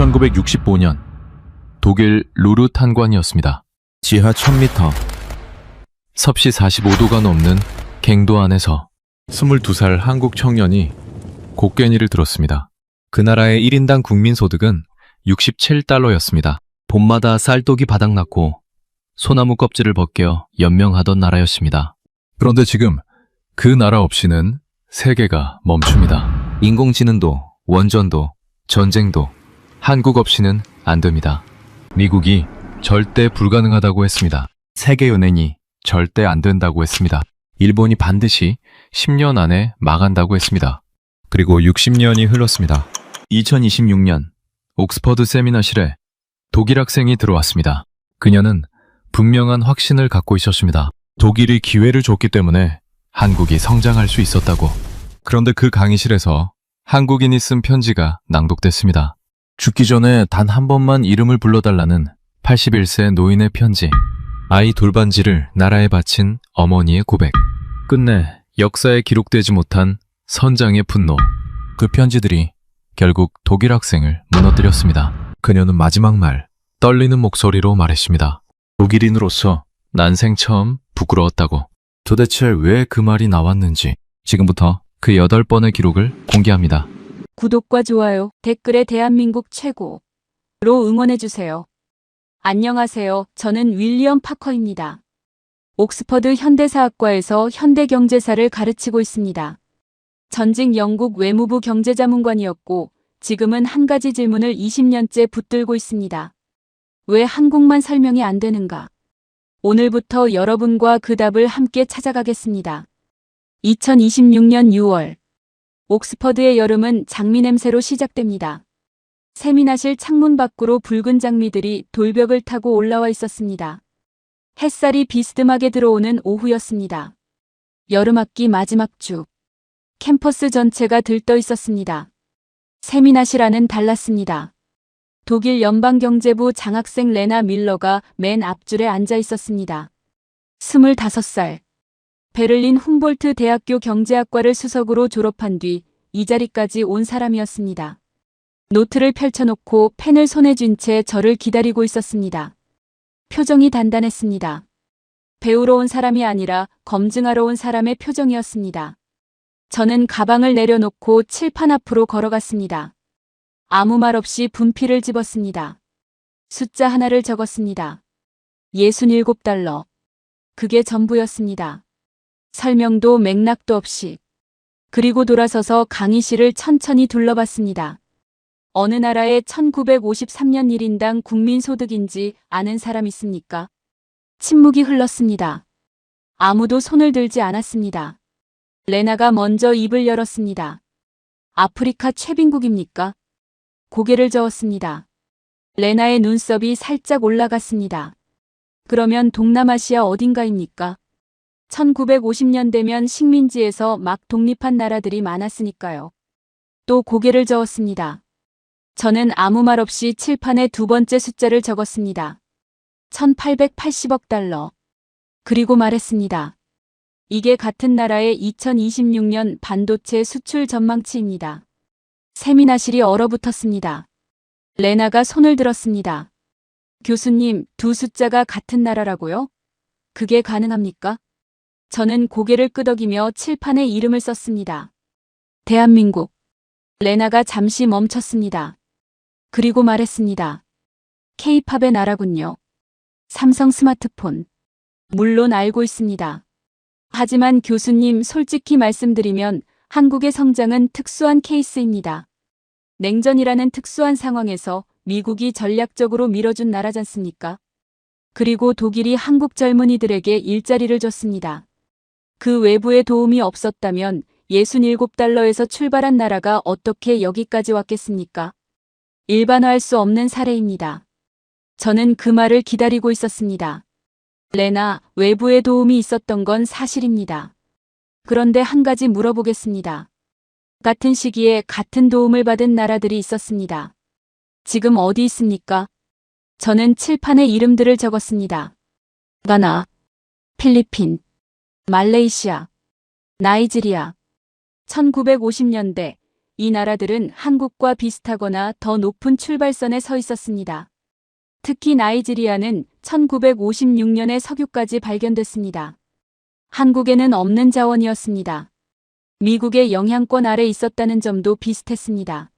1965년 독일 루르 탄관이었습니다. 지하 1000m, 섭씨 45도가 넘는 갱도 안에서 22살 한국 청년이 곡괭이를 들었습니다. 그 나라의 1인당 국민소득은 67달러였습니다. 봄마다 쌀독이 바닥났고 소나무 껍질을 벗겨 연명하던 나라였습니다. 그런데 지금 그 나라 없이는 세계가 멈춥니다. 인공지능도, 원전도, 전쟁도 한국 없이는 안 됩니다. 미국이 절대 불가능하다고 했습니다. 세계은행이 절대 안 된다고 했습니다. 일본이 반드시 10년 안에 망한다고 했습니다. 그리고 60년이 흘렀습니다. 2026년 옥스퍼드 세미나실에 독일 학생이 들어왔습니다. 그녀는 분명한 확신을 갖고 있었습니다. 독일이 기회를 줬기 때문에 한국이 성장할 수 있었다고. 그런데 그 강의실에서 한국인이 쓴 편지가 낭독됐습니다. 죽기 전에 단 한 번만 이름을 불러달라는 81세 노인의 편지. 아이 돌반지를 나라에 바친 어머니의 고백. 끝내 역사에 기록되지 못한 선장의 분노. 그 편지들이 결국 독일 학생을 무너뜨렸습니다. 그녀는 마지막 말, 떨리는 목소리로 말했습니다. 독일인으로서 난생 처음 부끄러웠다고. 도대체 왜 그 말이 나왔는지 지금부터 그 8번의 기록을 공개합니다. 구독과 좋아요, 댓글에 대한민국 최고로 응원해주세요. 안녕하세요. 저는 윌리엄 파커입니다. 옥스퍼드 현대사학과에서 현대경제사를 가르치고 있습니다. 전직 영국 외무부 경제자문관이었고 지금은 한 가지 질문을 20년째 붙들고 있습니다. 왜 한국만 설명이 안 되는가? 오늘부터 여러분과 그 답을 함께 찾아가겠습니다. 2026년 6월 옥스퍼드의 여름은 장미 냄새로 시작됩니다. 세미나실 창문 밖으로 붉은 장미들이 돌벽을 타고 올라와 있었습니다. 햇살이 비스듬하게 들어오는 오후였습니다. 여름학기 마지막 주. 캠퍼스 전체가 들떠 있었습니다. 세미나실 안은 달랐습니다. 독일 연방경제부 장학생 레나 밀러가 맨 앞줄에 앉아 있었습니다. 25살. 베를린 훔볼트 대학교 경제학과를 수석으로 졸업한 뒤 이 자리까지 온 사람이었습니다. 노트를 펼쳐놓고 펜을 손에 쥔 채 저를 기다리고 있었습니다. 표정이 단단했습니다. 배우러 온 사람이 아니라 검증하러 온 사람의 표정이었습니다. 저는 가방을 내려놓고 칠판 앞으로 걸어갔습니다. 아무 말 없이 분필을 집었습니다. 숫자 하나를 적었습니다. 67달러. 그게 전부였습니다. 설명도 맥락도 없이. 그리고 돌아서서 강의실을 천천히 둘러봤습니다. 어느 나라의 1953년 1인당 국민소득인지 아는 사람 있습니까? 침묵이 흘렀습니다. 아무도 손을 들지 않았습니다. 레나가 먼저 입을 열었습니다. 아프리카 최빈국입니까? 고개를 저었습니다. 레나의 눈썹이 살짝 올라갔습니다. 그러면 동남아시아 어딘가입니까? 1950년대면 식민지에서 막 독립한 나라들이 많았으니까요. 또 고개를 저었습니다. 저는 아무 말 없이 칠판에 두 번째 숫자를 적었습니다. 1880억 달러. 그리고 말했습니다. 이게 같은 나라의 2026년 반도체 수출 전망치입니다. 세미나실이 얼어붙었습니다. 레나가 손을 들었습니다. 교수님, 두 숫자가 같은 나라라고요? 그게 가능합니까? 저는 고개를 끄덕이며 칠판에 이름을 썼습니다. 대한민국. 레나가 잠시 멈췄습니다. 그리고 말했습니다. K-팝의 나라군요. 삼성 스마트폰. 물론 알고 있습니다. 하지만 교수님, 솔직히 말씀드리면 한국의 성장은 특수한 케이스입니다. 냉전이라는 특수한 상황에서 미국이 전략적으로 밀어준 나라잖습니까? 그리고 독일이 한국 젊은이들에게 일자리를 줬습니다. 그 외부의 도움이 없었다면 67달러에서 출발한 나라가 어떻게 여기까지 왔겠습니까? 일반화할 수 없는 사례입니다. 저는 그 말을 기다리고 있었습니다. 레나, 외부의 도움이 있었던 건 사실입니다. 그런데 한 가지 물어보겠습니다. 같은 시기에 같은 도움을 받은 나라들이 있었습니다. 지금 어디 있습니까? 저는 칠판에 이름들을 적었습니다. 가나, 필리핀, 말레이시아, 나이지리아. 1950년대 이 나라들은 한국과 비슷하거나 더 높은 출발선에 서 있었습니다. 특히 나이지리아는 1956년에 석유까지 발견됐습니다. 한국에는 없는 자원이었습니다. 미국의 영향권 아래 있었다는 점도 비슷했습니다.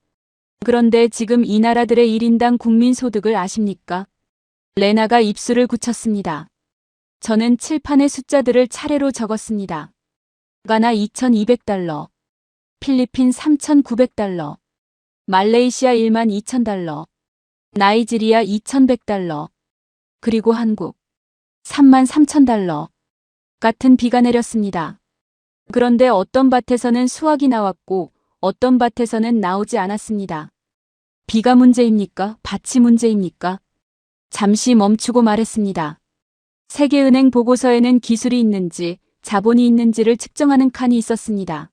그런데 지금 이 나라들의 1인당 국민 소득을 아십니까? 레나가 입술을 굳혔습니다. 저는 칠판의 숫자들을 차례로 적었습니다. 가나 2,200달러, 필리핀 3,900달러, 말레이시아 12,000달러, 나이지리아 2,100달러, 그리고 한국 33,000달러 같은 비가 내렸습니다. 그런데 어떤 밭에서는 수확이 나왔고 어떤 밭에서는 나오지 않았습니다. 비가 문제입니까? 밭이 문제입니까? 잠시 멈추고 말했습니다. 세계은행 보고서에는 기술이 있는지 자본이 있는지를 측정하는 칸이 있었습니다.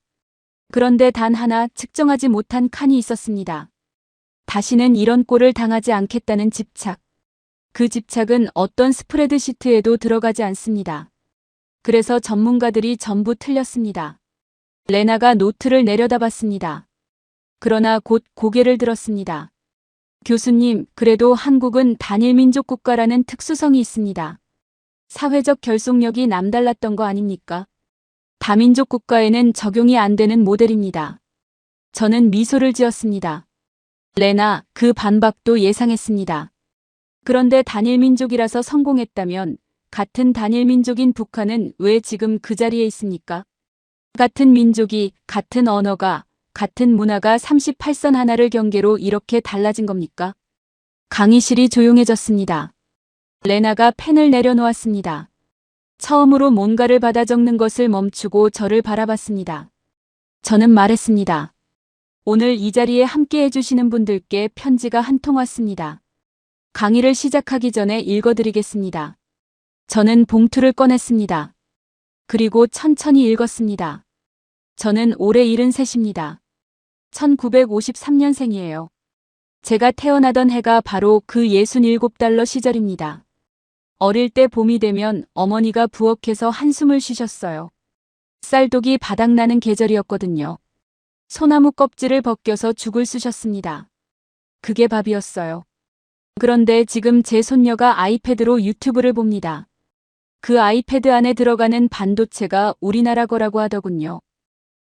그런데 단 하나 측정하지 못한 칸이 있었습니다. 다시는 이런 꼴을 당하지 않겠다는 집착. 그 집착은 어떤 스프레드시트에도 들어가지 않습니다. 그래서 전문가들이 전부 틀렸습니다. 레나가 노트를 내려다봤습니다. 그러나 곧 고개를 들었습니다. 교수님, 그래도 한국은 단일민족 국가라는 특수성이 있습니다. 사회적 결속력이 남달랐던 거 아닙니까? 다민족 국가에는 적용이 안 되는 모델입니다. 저는 미소를 지었습니다. 레나, 그 반박도 예상했습니다. 그런데 단일민족이라서 성공했다면 같은 단일민족인 북한은 왜 지금 그 자리에 있습니까? 같은 민족이, 같은 언어가, 같은 문화가 38선 하나를 경계로 이렇게 달라진 겁니까? 강의실이 조용해졌습니다. 레나가 펜을 내려놓았습니다. 처음으로 뭔가를 받아 적는 것을 멈추고 저를 바라봤습니다. 저는 말했습니다. 오늘 이 자리에 함께 해주시는 분들께 편지가 한 통 왔습니다. 강의를 시작하기 전에 읽어드리겠습니다. 저는 봉투를 꺼냈습니다. 그리고 천천히 읽었습니다. 저는 올해 73입니다. 1953년생이에요. 제가 태어나던 해가 바로 그 67달러 시절입니다. 어릴 때 봄이 되면 어머니가 부엌에서 한숨을 쉬셨어요. 쌀독이 바닥나는 계절이었거든요. 소나무 껍질을 벗겨서 죽을 쓰셨습니다. 그게 밥이었어요. 그런데 지금 제 손녀가 아이패드로 유튜브를 봅니다. 그 아이패드 안에 들어가는 반도체가 우리나라 거라고 하더군요.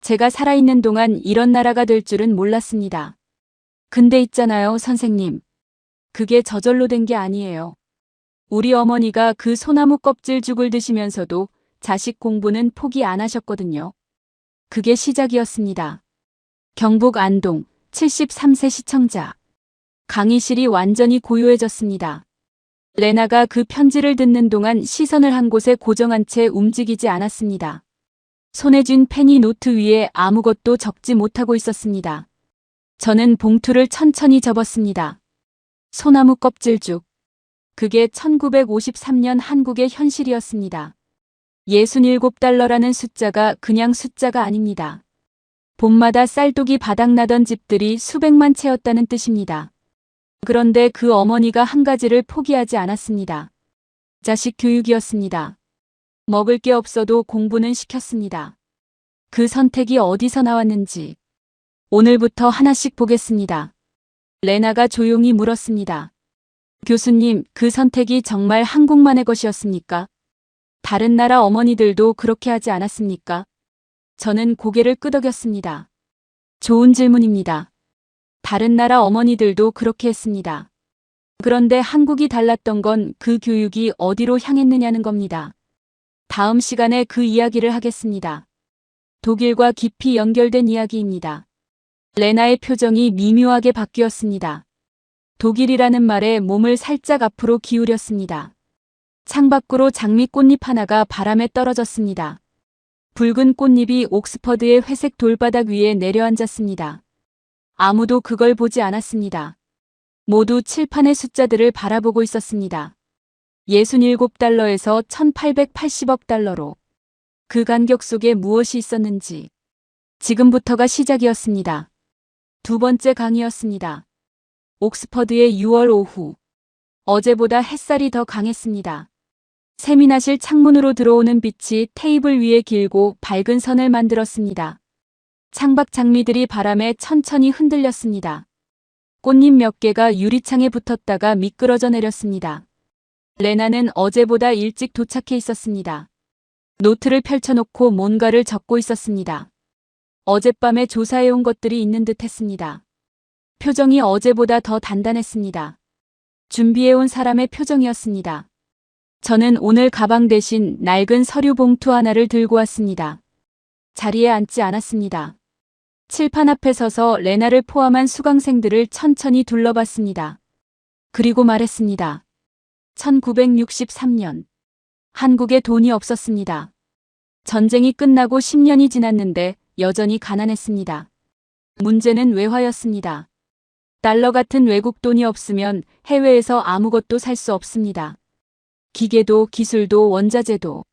제가 살아있는 동안 이런 나라가 될 줄은 몰랐습니다. 근데 있잖아요, 선생님. 그게 저절로 된 게 아니에요. 우리 어머니가 그 소나무 껍질 죽을 드시면서도 자식 공부는 포기 안 하셨거든요. 그게 시작이었습니다. 경북 안동 73세 시청자. 강의실이 완전히 고요해졌습니다. 레나가 그 편지를 듣는 동안 시선을 한 곳에 고정한 채 움직이지 않았습니다. 손에 쥔 펜이 노트 위에 아무것도 적지 못하고 있었습니다. 저는 봉투를 천천히 접었습니다. 소나무 껍질죽. 그게 1953년 한국의 현실이었습니다. 67달러라는 숫자가 그냥 숫자가 아닙니다. 봄마다 쌀독이 바닥나던 집들이 수백만 채였다는 뜻입니다. 그런데 그 어머니가 한 가지를 포기하지 않았습니다. 자식 교육이었습니다. 먹을 게 없어도 공부는 시켰습니다. 그 선택이 어디서 나왔는지 오늘부터 하나씩 보겠습니다. 레나가 조용히 물었습니다. 교수님, 그 선택이 정말 한국만의 것이었습니까? 다른 나라 어머니들도 그렇게 하지 않았습니까? 저는 고개를 끄덕였습니다. 좋은 질문입니다. 다른 나라 어머니들도 그렇게 했습니다. 그런데 한국이 달랐던 건 그 교육이 어디로 향했느냐는 겁니다. 다음 시간에 그 이야기를 하겠습니다. 독일과 깊이 연결된 이야기입니다. 레나의 표정이 미묘하게 바뀌었습니다. 독일이라는 말에 몸을 살짝 앞으로 기울였습니다. 창밖으로 장미꽃잎 하나가 바람에 떨어졌습니다. 붉은 꽃잎이 옥스퍼드의 회색 돌바닥 위에 내려앉았습니다. 아무도 그걸 보지 않았습니다. 모두 칠판의 숫자들을 바라보고 있었습니다. 67달러에서 1880억 달러로. 그 간격 속에 무엇이 있었는지. 지금부터가 시작이었습니다. 두 번째 강의였습니다. 옥스퍼드의 6월 오후. 어제보다 햇살이 더 강했습니다. 세미나실 창문으로 들어오는 빛이 테이블 위에 길고 밝은 선을 만들었습니다. 창밖 장미들이 바람에 천천히 흔들렸습니다. 꽃잎 몇 개가 유리창에 붙었다가 미끄러져 내렸습니다. 레나는 어제보다 일찍 도착해 있었습니다. 노트를 펼쳐놓고 뭔가를 적고 있었습니다. 어젯밤에 조사해온 것들이 있는 듯 했습니다. 표정이 어제보다 더 단단했습니다. 준비해온 사람의 표정이었습니다. 저는 오늘 가방 대신 낡은 서류 봉투 하나를 들고 왔습니다. 자리에 앉지 않았습니다. 칠판 앞에 서서 레나를 포함한 수강생들을 천천히 둘러봤습니다. 그리고 말했습니다. 1963년. 한국에 돈이 없었습니다. 전쟁이 끝나고 10년이 지났는데 여전히 가난했습니다. 문제는 외화였습니다. 달러 같은 외국 돈이 없으면 해외에서 아무것도 살 수 없습니다. 기계도 기술도 원자재도.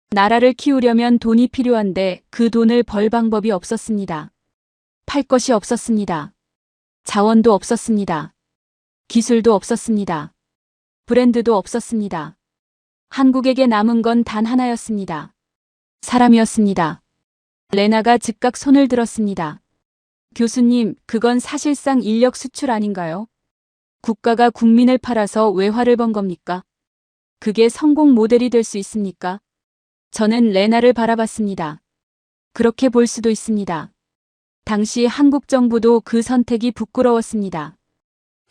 나라를 키우려면 돈이 필요한데 그 돈을 벌 방법이 없었습니다. 팔 것이 없었습니다. 자원도 없었습니다. 기술도 없었습니다. 브랜드도 없었습니다. 한국에게 남은 건 단 하나였습니다. 사람이었습니다. 레나가 즉각 손을 들었습니다. 교수님, 그건 사실상 인력 수출 아닌가요? 국가가 국민을 팔아서 외화를 번 겁니까? 그게 성공 모델이 될 수 있습니까? 저는 레나를 바라봤습니다. 그렇게 볼 수도 있습니다. 당시 한국 정부도 그 선택이 부끄러웠습니다.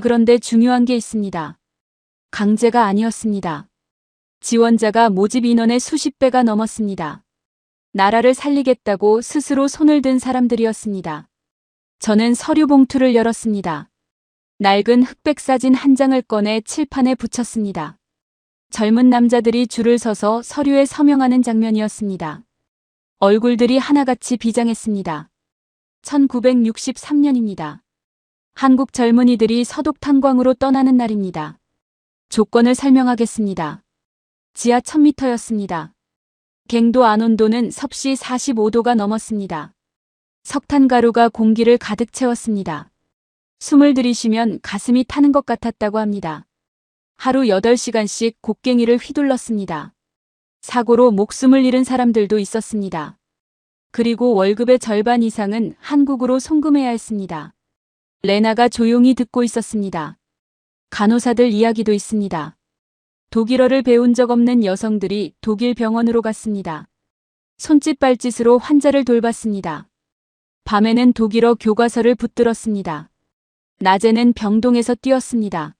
그런데 중요한 게 있습니다. 강제가 아니었습니다. 지원자가 모집 인원의 수십 배가 넘었습니다. 나라를 살리겠다고 스스로 손을 든 사람들이었습니다. 저는 서류 봉투를 열었습니다. 낡은 흑백 사진 한 장을 꺼내 칠판에 붙였습니다. 젊은 남자들이 줄을 서서 서류에 서명하는 장면이었습니다. 얼굴들이 하나같이 비장했습니다. 1963년입니다. 한국 젊은이들이 서독 탄광으로 떠나는 날입니다. 조건을 설명하겠습니다. 지하 1000m였습니다. 갱도 안온도는 섭씨 45도가 넘었습니다. 석탄 가루가 공기를 가득 채웠습니다. 숨을 들이쉬면 가슴이 타는 것 같았다고 합니다. 하루 8시간씩 곡괭이를 휘둘렀습니다. 사고로 목숨을 잃은 사람들도 있었습니다. 그리고 월급의 절반 이상은 한국으로 송금해야 했습니다. 레나가 조용히 듣고 있었습니다. 간호사들 이야기도 있습니다. 독일어를 배운 적 없는 여성들이 독일 병원으로 갔습니다. 손짓 발짓으로 환자를 돌봤습니다. 밤에는 독일어 교과서를 붙들었습니다. 낮에는 병동에서 뛰었습니다.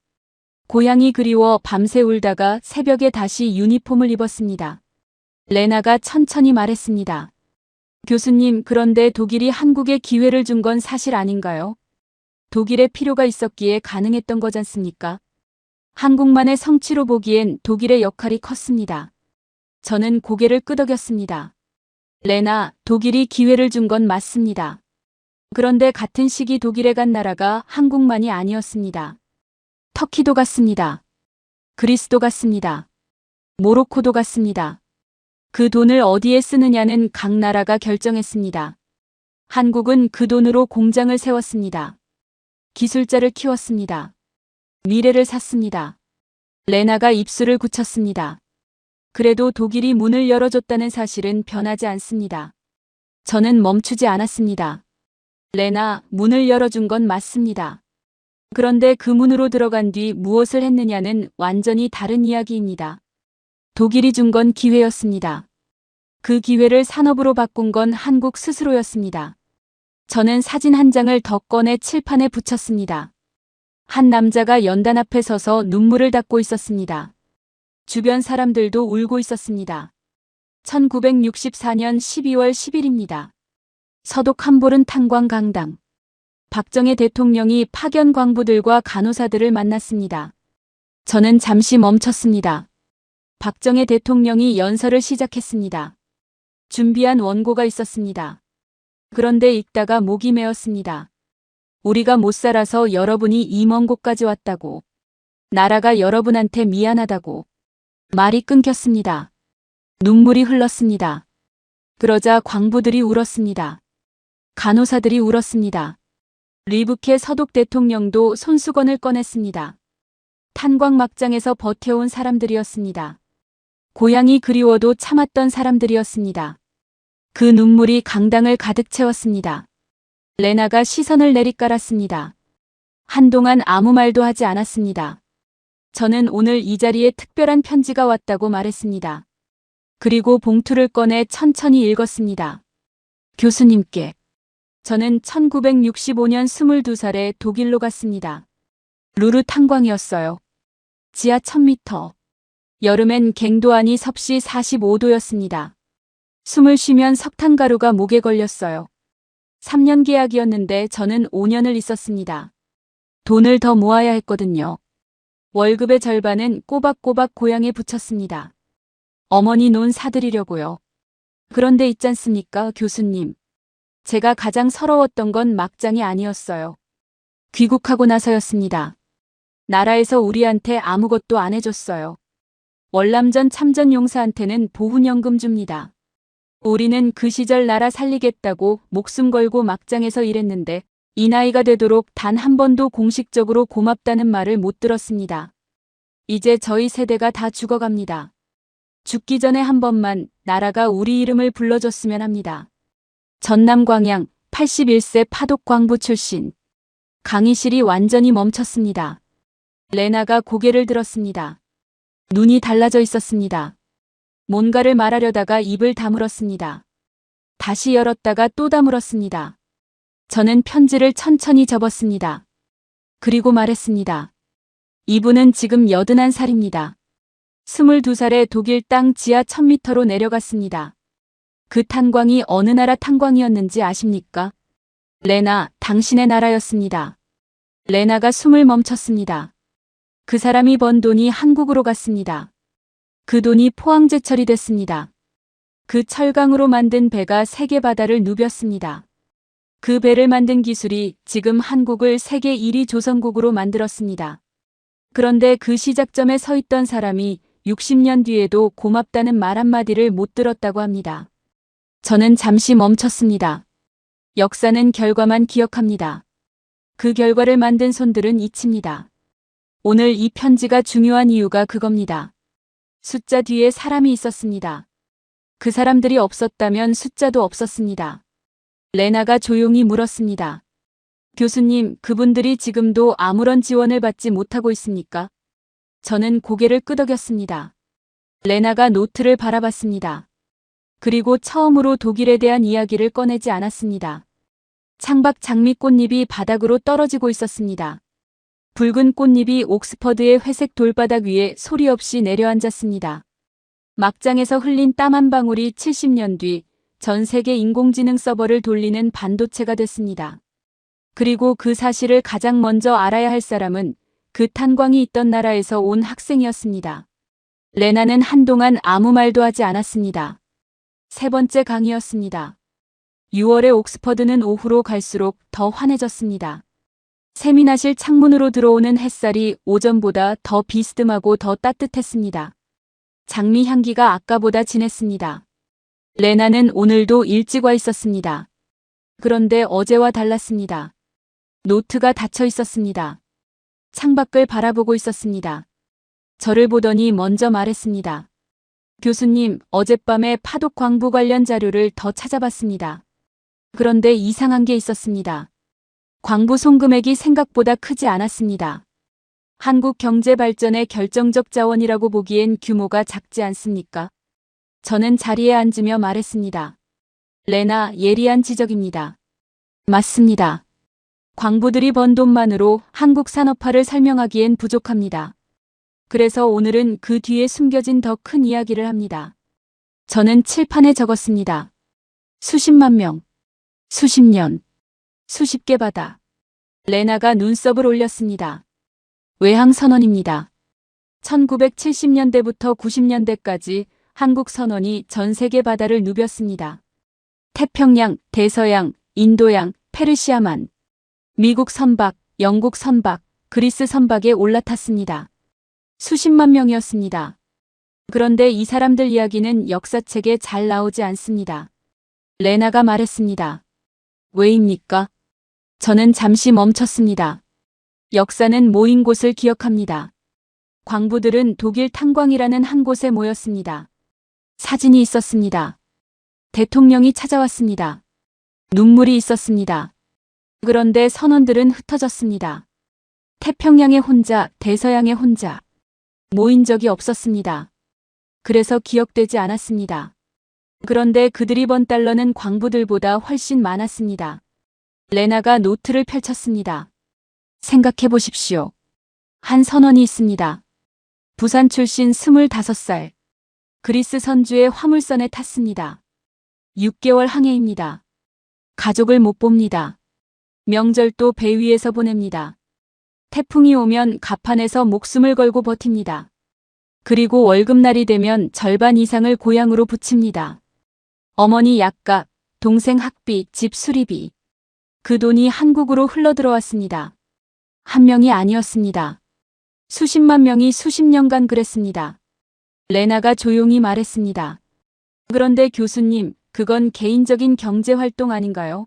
고향이 그리워 밤새 울다가 새벽에 다시 유니폼을 입었습니다. 레나가 천천히 말했습니다. 교수님, 그런데 독일이 한국에 기회를 준 건 사실 아닌가요? 독일에 필요가 있었기에 가능했던 거잖습니까? 한국만의 성취로 보기엔 독일의 역할이 컸습니다. 저는 고개를 끄덕였습니다. 레나, 독일이 기회를 준 건 맞습니다. 그런데 같은 시기 독일에 간 나라가 한국만이 아니었습니다. 터키도 갔습니다. 그리스도 갔습니다. 모로코도 갔습니다. 그 돈을 어디에 쓰느냐는 각 나라가 결정했습니다. 한국은 그 돈으로 공장을 세웠습니다. 기술자를 키웠습니다. 미래를 샀습니다. 레나가 입술을 굳혔습니다. 그래도 독일이 문을 열어줬다는 사실은 변하지 않습니다. 저는 멈추지 않았습니다. 레나, 문을 열어준 건 맞습니다. 그런데 그 문으로 들어간 뒤 무엇을 했느냐는 완전히 다른 이야기입니다. 독일이 준 건 기회였습니다. 그 기회를 산업으로 바꾼 건 한국 스스로였습니다. 저는 사진 한 장을 더 꺼내 칠판에 붙였습니다. 한 남자가 연단 앞에 서서 눈물을 닦고 있었습니다. 주변 사람들도 울고 있었습니다. 1964년 12월 10일입니다. 서독 함보른 탄광 강당. 박정희 대통령이 파견 광부들과 간호사들을 만났습니다. 저는 잠시 멈췄습니다. 박정희 대통령이 연설을 시작했습니다. 준비한 원고가 있었습니다. 그런데 읽다가 목이 메었습니다. 우리가 못 살아서 여러분이 이 먼 곳까지 왔다고. 나라가 여러분한테 미안하다고. 말이 끊겼습니다. 눈물이 흘렀습니다. 그러자 광부들이 울었습니다. 간호사들이 울었습니다. 리브케 서독 대통령도 손수건을 꺼냈습니다. 탄광 막장에서 버텨온 사람들이었습니다. 고향이 그리워도 참았던 사람들이었습니다. 그 눈물이 강당을 가득 채웠습니다. 레나가 시선을 내리깔았습니다. 한동안 아무 말도 하지 않았습니다. 저는 오늘 이 자리에 특별한 편지가 왔다고 말했습니다. 그리고 봉투를 꺼내 천천히 읽었습니다. 교수님께. 저는 1965년 22살에 독일로 갔습니다. 루르 탄광이었어요. 지하 1000m. 여름엔 갱도안이 섭씨 45도였습니다. 숨을 쉬면 석탄가루가 목에 걸렸어요. 3년 계약이었는데 저는 5년을 있었습니다. 돈을 더 모아야 했거든요. 월급의 절반은 꼬박꼬박 고향에 붙였습니다. 어머니 논 사드리려고요. 그런데 있잖습니까, 교수님. 제가 가장 서러웠던 건 막장이 아니었어요. 귀국하고 나서였습니다. 나라에서 우리한테 아무것도 안 해줬어요. 월남전 참전용사한테는 보훈연금 줍니다. 우리는 그 시절 나라 살리겠다고 목숨 걸고 막장에서 일했는데 이 나이가 되도록 단 한 번도 공식적으로 고맙다는 말을 못 들었습니다. 이제 저희 세대가 다 죽어갑니다. 죽기 전에 한 번만 나라가 우리 이름을 불러줬으면 합니다. 전남 광양 81세 파독광부 출신. 강의실이 완전히 멈췄습니다. 레나가 고개를 들었습니다. 눈이 달라져 있었습니다. 뭔가를 말하려다가 입을 다물었습니다. 다시 열었다가 또 다물었습니다. 저는 편지를 천천히 접었습니다. 그리고 말했습니다. 이분은 지금 81살입니다. 22살에 독일 땅 지하 1000m로 내려갔습니다. 그 탄광이 어느 나라 탄광이었는지 아십니까? 레나, 당신의 나라였습니다. 레나가 숨을 멈췄습니다. 그 사람이 번 돈이 한국으로 갔습니다. 그 돈이 포항제 처리됐습니다. 그 철강으로 만든 배가 세계 바다를 누볐습니다. 그 배를 만든 기술이 지금 한국을 세계 1위 조선국으로 만들었습니다. 그런데 그 시작점에 서 있던 사람이 60년 뒤에도 고맙다는 말 한마디를 못 들었다고 합니다. 저는 잠시 멈췄습니다. 역사는 결과만 기억합니다. 그 결과를 만든 손들은 잊힙니다. 오늘 이 편지가 중요한 이유가 그겁니다. 숫자 뒤에 사람이 있었습니다. 그 사람들이 없었다면 숫자도 없었습니다. 레나가 조용히 물었습니다. 교수님, 그분들이 지금도 아무런 지원을 받지 못하고 있습니까? 저는 고개를 끄덕였습니다. 레나가 노트를 바라봤습니다. 그리고 처음으로 독일에 대한 이야기를 꺼내지 않았습니다. 창밖 장미꽃잎이 바닥으로 떨어지고 있었습니다. 붉은 꽃잎이 옥스퍼드의 회색 돌바닥 위에 소리 없이 내려앉았습니다. 막장에서 흘린 땀 한 방울이 70년 뒤 전 세계 인공지능 서버를 돌리는 반도체가 됐습니다. 그리고 그 사실을 가장 먼저 알아야 할 사람은 그 탄광이 있던 나라에서 온 학생이었습니다. 레나는 한동안 아무 말도 하지 않았습니다. 세 번째 강의였습니다. 6월에 옥스퍼드는 오후로 갈수록 더 환해졌습니다. 세미나실 창문으로 들어오는 햇살이 오전보다 더 비스듬하고 더 따뜻했습니다. 장미 향기가 아까보다 진했습니다. 레나는 오늘도 일찍 와 있었습니다. 그런데 어제와 달랐습니다. 노트가 닫혀 있었습니다. 창밖을 바라보고 있었습니다. 저를 보더니 먼저 말했습니다. 교수님, 어젯밤에 파독 광부 관련 자료를 더 찾아봤습니다. 그런데 이상한 게 있었습니다. 광부 송금액이 생각보다 크지 않았습니다. 한국 경제 발전의 결정적 자원이라고 보기엔 규모가 작지 않습니까? 저는 자리에 앉으며 말했습니다. 레나, 예리한 지적입니다. 맞습니다. 광부들이 번 돈만으로 한국 산업화를 설명하기엔 부족합니다. 그래서 오늘은 그 뒤에 숨겨진 더 큰 이야기를 합니다. 저는 칠판에 적었습니다. 수십만 명, 수십 년, 수십 개 바다. 레나가 눈썹을 올렸습니다. 외항선언입니다. 1970년대부터 90년대까지 한국 선원이 전 세계 바다를 누볐습니다. 태평양, 대서양, 인도양, 페르시아만, 미국 선박, 영국 선박, 그리스 선박에 올라탔습니다. 수십만 명이었습니다. 그런데 이 사람들 이야기는 역사책에 잘 나오지 않습니다. 레나가 말했습니다. 왜입니까? 저는 잠시 멈췄습니다. 역사는 모인 곳을 기억합니다. 광부들은 독일 탄광이라는 한 곳에 모였습니다. 사진이 있었습니다. 대통령이 찾아왔습니다. 눈물이 있었습니다. 그런데 선원들은 흩어졌습니다. 태평양에 혼자, 대서양에 혼자. 모인 적이 없었습니다. 그래서 기억되지 않았습니다. 그런데 그들이 번 달러는 광부들보다 훨씬 많았습니다. 레나가 노트를 펼쳤습니다. 생각해 보십시오. 한 선원이 있습니다. 부산 출신 25살. 그리스 선주의 화물선에 탔습니다. 6개월 항해입니다. 가족을 못 봅니다. 명절도 배 위에서 보냅니다. 태풍이 오면 갑판에서 목숨을 걸고 버팁니다. 그리고 월급날이 되면 절반 이상을 고향으로 붙입니다. 어머니 약값, 동생 학비, 집 수리비. 그 돈이 한국으로 흘러들어왔습니다. 한 명이 아니었습니다. 수십만 명이 수십 년간 그랬습니다. 레나가 조용히 말했습니다. 그런데 교수님, 그건 개인적인 경제활동 아닌가요?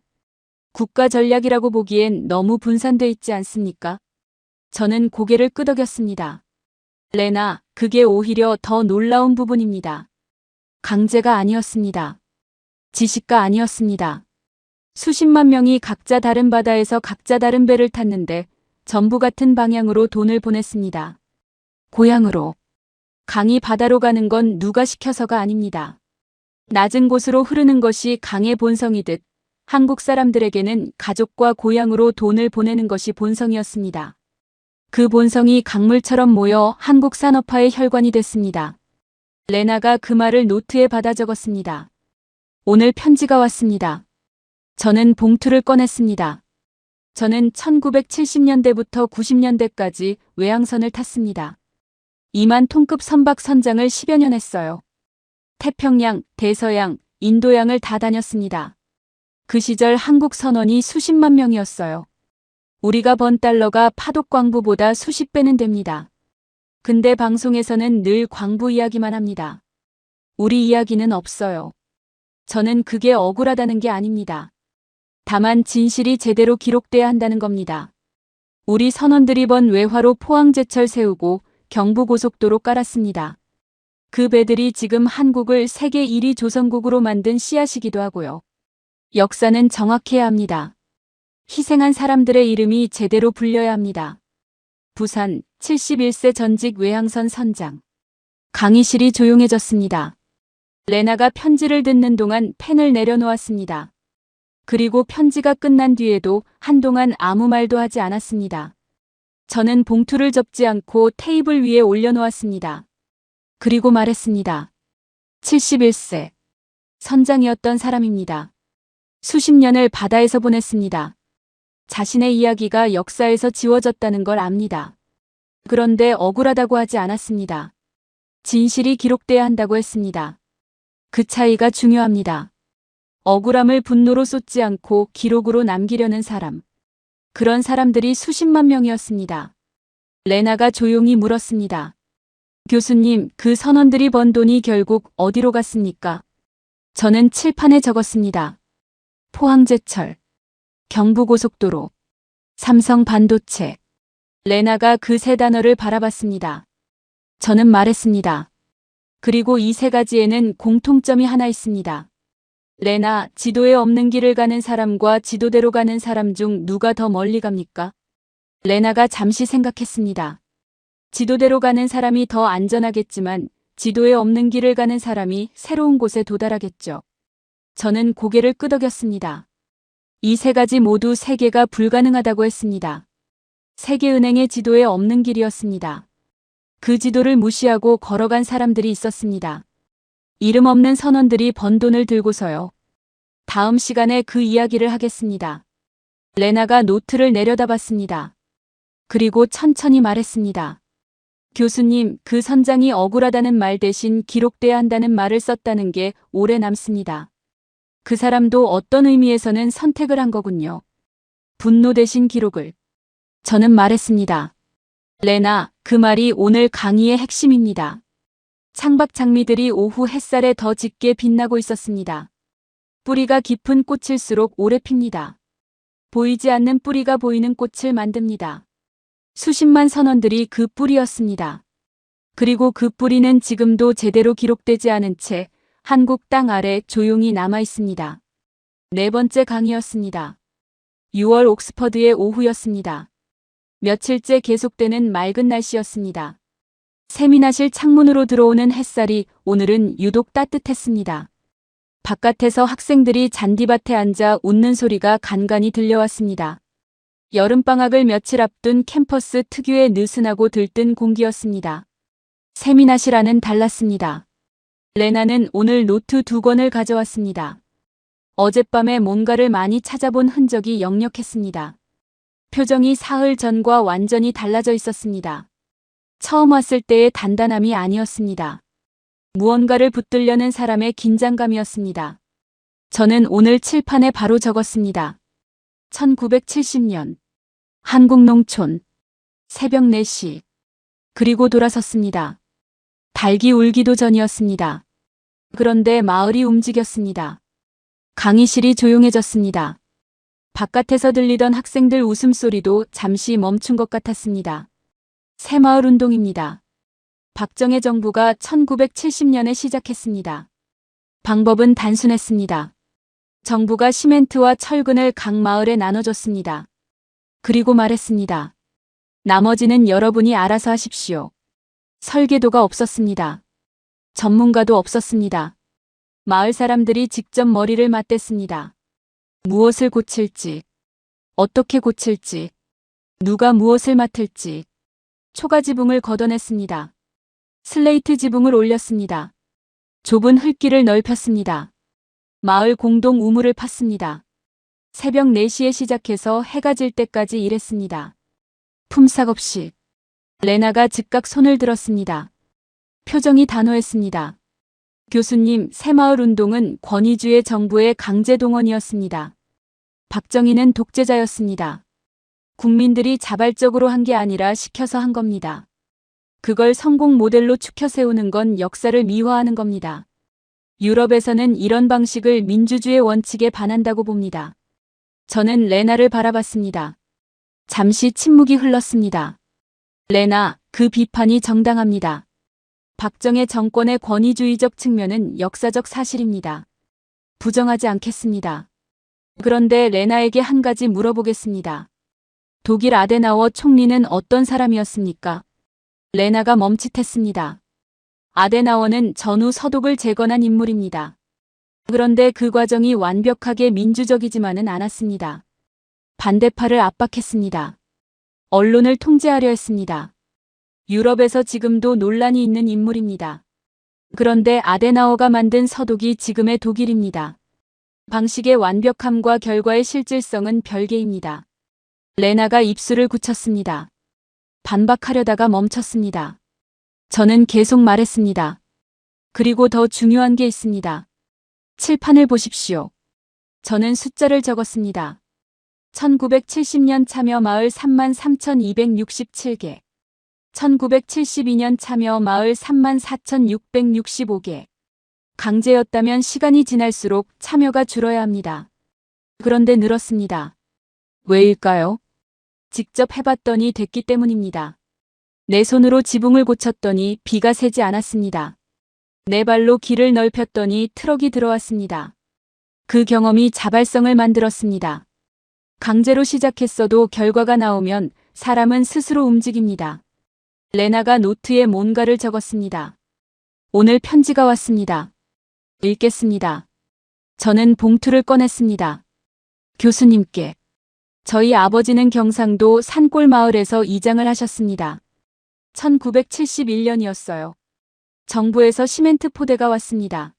국가 전략이라고 보기엔 너무 분산돼 있지 않습니까? 저는 고개를 끄덕였습니다. 레나, 그게 오히려 더 놀라운 부분입니다. 강제가 아니었습니다. 지시가 아니었습니다. 수십만 명이 각자 다른 바다에서 각자 다른 배를 탔는데 전부 같은 방향으로 돈을 보냈습니다. 고향으로. 강이 바다로 가는 건 누가 시켜서가 아닙니다. 낮은 곳으로 흐르는 것이 강의 본성이듯 한국 사람들에게는 가족과 고향으로 돈을 보내는 것이 본성이었습니다. 그 본성이 강물처럼 모여 한국 산업화의 혈관이 됐습니다. 레나가 그 말을 노트에 받아 적었습니다. 오늘 편지가 왔습니다. 저는 봉투를 꺼냈습니다. 저는 1970년대부터 90년대까지 외항선을 탔습니다. 2만 톤급 선박 선장을 10여 년 했어요. 태평양, 대서양, 인도양을 다 다녔습니다. 그 시절 한국 선원이 수십만 명이었어요. 우리가 번 달러가 파독 광부보다 수십 배는 됩니다. 근데 방송에서는 늘 광부 이야기만 합니다. 우리 이야기는 없어요. 저는 그게 억울하다는 게 아닙니다. 다만 진실이 제대로 기록돼야 한다는 겁니다. 우리 선원들이 번 외화로 포항제철 세우고 경부고속도로 깔았습니다. 그 배들이 지금 한국을 세계 1위 조선국으로 만든 씨앗이기도 하고요. 역사는 정확해야 합니다. 희생한 사람들의 이름이 제대로 불려야 합니다. 부산 71세 전직 외항선 선장. 강의실이 조용해졌습니다. 레나가 편지를 듣는 동안 펜을 내려놓았습니다. 그리고 편지가 끝난 뒤에도 한동안 아무 말도 하지 않았습니다. 저는 봉투를 접지 않고 테이블 위에 올려놓았습니다. 그리고 말했습니다. 71세. 선장이었던 사람입니다. 수십 년을 바다에서 보냈습니다. 자신의 이야기가 역사에서 지워졌다는 걸 압니다. 그런데 억울하다고 하지 않았습니다. 진실이 기록돼야 한다고 했습니다. 그 차이가 중요합니다. 억울함을 분노로 쏟지 않고 기록으로 남기려는 사람. 그런 사람들이 수십만 명이었습니다. 레나가 조용히 물었습니다. 교수님, 그 선원들이 번 돈이 결국 어디로 갔습니까? 저는 칠판에 적었습니다. 포항제철, 경부고속도로, 삼성반도체. 레나가 그 세 단어를 바라봤습니다. 저는 말했습니다. 그리고 이 세 가지에는 공통점이 하나 있습니다. 레나, 지도에 없는 길을 가는 사람과 지도대로 가는 사람 중 누가 더 멀리 갑니까? 레나가 잠시 생각했습니다. 지도대로 가는 사람이 더 안전하겠지만 지도에 없는 길을 가는 사람이 새로운 곳에 도달하겠죠. 저는 고개를 끄덕였습니다. 이 세 가지 모두 세계가 불가능하다고 했습니다. 세계은행의 지도에 없는 길이었습니다. 그 지도를 무시하고 걸어간 사람들이 있었습니다. 이름 없는 선원들이 번 돈을 들고서요. 다음 시간에 그 이야기를 하겠습니다. 레나가 노트를 내려다봤습니다. 그리고 천천히 말했습니다. 교수님, 그 선장이 억울하다는 말 대신 기록돼야 한다는 말을 썼다는 게 오래 남습니다. 그 사람도 어떤 의미에서는 선택을 한 거군요. 분노 대신 기록을. 저는 말했습니다. 레나, 그 말이 오늘 강의의 핵심입니다. 창밖 장미들이 오후 햇살에 더 짙게 빛나고 있었습니다. 뿌리가 깊은 꽃일수록 오래 핍니다. 보이지 않는 뿌리가 보이는 꽃을 만듭니다. 수십만 선원들이 그 뿌리였습니다. 그리고 그 뿌리는 지금도 제대로 기록되지 않은 채 한국 땅 아래 조용히 남아 있습니다. 네 번째 강의였습니다. 6월 옥스퍼드의 오후였습니다. 며칠째 계속되는 맑은 날씨였습니다. 세미나실 창문으로 들어오는 햇살이 오늘은 유독 따뜻했습니다. 바깥에서 학생들이 잔디밭에 앉아 웃는 소리가 간간히 들려왔습니다. 여름방학을 며칠 앞둔 캠퍼스 특유의 느슨하고 들뜬 공기였습니다. 세미나실 안은 달랐습니다. 레나는 오늘 노트 2권을 가져왔습니다. 어젯밤에 뭔가를 많이 찾아본 흔적이 역력했습니다. 표정이 사흘 전과 완전히 달라져 있었습니다. 처음 왔을 때의 단단함이 아니었습니다. 무언가를 붙들려는 사람의 긴장감이었습니다. 저는 오늘 칠판에 바로 적었습니다. 1970년 한국 농촌 새벽 4시 그리고 돌아섰습니다. 닭이 울기도 전이었습니다. 그런데 마을이 움직였습니다. 강의실이 조용해졌습니다. 바깥에서 들리던 학생들 웃음소리도 잠시 멈춘 것 같았습니다. 새마을 운동입니다. 박정희 정부가 1970년에 시작했습니다. 방법은 단순했습니다. 정부가 시멘트와 철근을 각 마을에 나눠줬습니다. 그리고 말했습니다. 나머지는 여러분이 알아서 하십시오. 설계도가 없었습니다. 전문가도 없었습니다. 마을 사람들이 직접 머리를 맞댔습니다. 무엇을 고칠지, 어떻게 고칠지, 누가 무엇을 맡을지. 초가 지붕을 걷어냈습니다. 슬레이트 지붕을 올렸습니다. 좁은 흙길을 넓혔습니다. 마을 공동 우물을 팠습니다. 새벽 4시에 시작해서 해가 질 때까지 일했습니다. 품삯 없이. 레나가 즉각 손을 들었습니다. 표정이 단호했습니다. 교수님, 새마을 운동은 권위주의 정부의 강제 동원이었습니다. 박정희는 독재자였습니다. 국민들이 자발적으로 한 게 아니라 시켜서 한 겁니다. 그걸 성공 모델로 추켜 세우는 건 역사를 미화하는 겁니다. 유럽에서는 이런 방식을 민주주의 원칙에 반한다고 봅니다. 저는 레나를 바라봤습니다. 잠시 침묵이 흘렀습니다. 레나, 그 비판이 정당합니다. 박정희 정권의 권위주의적 측면은 역사적 사실입니다. 부정하지 않겠습니다. 그런데 레나에게 한 가지 물어보겠습니다. 독일 아데나워 총리는 어떤 사람이었습니까? 레나가 멈칫했습니다. 아데나워는 전후 서독을 재건한 인물입니다. 그런데 그 과정이 완벽하게 민주적이지만은 않았습니다. 반대파를 압박했습니다. 언론을 통제하려 했습니다. 유럽에서 지금도 논란이 있는 인물입니다. 그런데 아데나워가 만든 서독이 지금의 독일입니다. 방식의 완벽함과 결과의 실질성은 별개입니다. 레나가 입술을 굳혔습니다. 반박하려다가 멈췄습니다. 저는 계속 말했습니다. 그리고 더 중요한 게 있습니다. 칠판을 보십시오. 저는 숫자를 적었습니다. 1970년 참여 마을 33,267개. 1972년 참여 마을 34,665개. 강제였다면 시간이 지날수록 참여가 줄어야 합니다. 그런데 늘었습니다. 왜일까요? 직접 해봤더니 됐기 때문입니다. 내 손으로 지붕을 고쳤더니 비가 새지 않았습니다. 내 발로 길을 넓혔더니 트럭이 들어왔습니다. 그 경험이 자발성을 만들었습니다. 강제로 시작했어도 결과가 나오면 사람은 스스로 움직입니다. 레나가 노트에 뭔가를 적었습니다. 오늘 편지가 왔습니다. 읽겠습니다. 저는 봉투를 꺼냈습니다. 교수님께. 저희 아버지는 경상도 산골 마을에서 이장을 하셨습니다. 1971년이었어요. 정부에서 시멘트 포대가 왔습니다.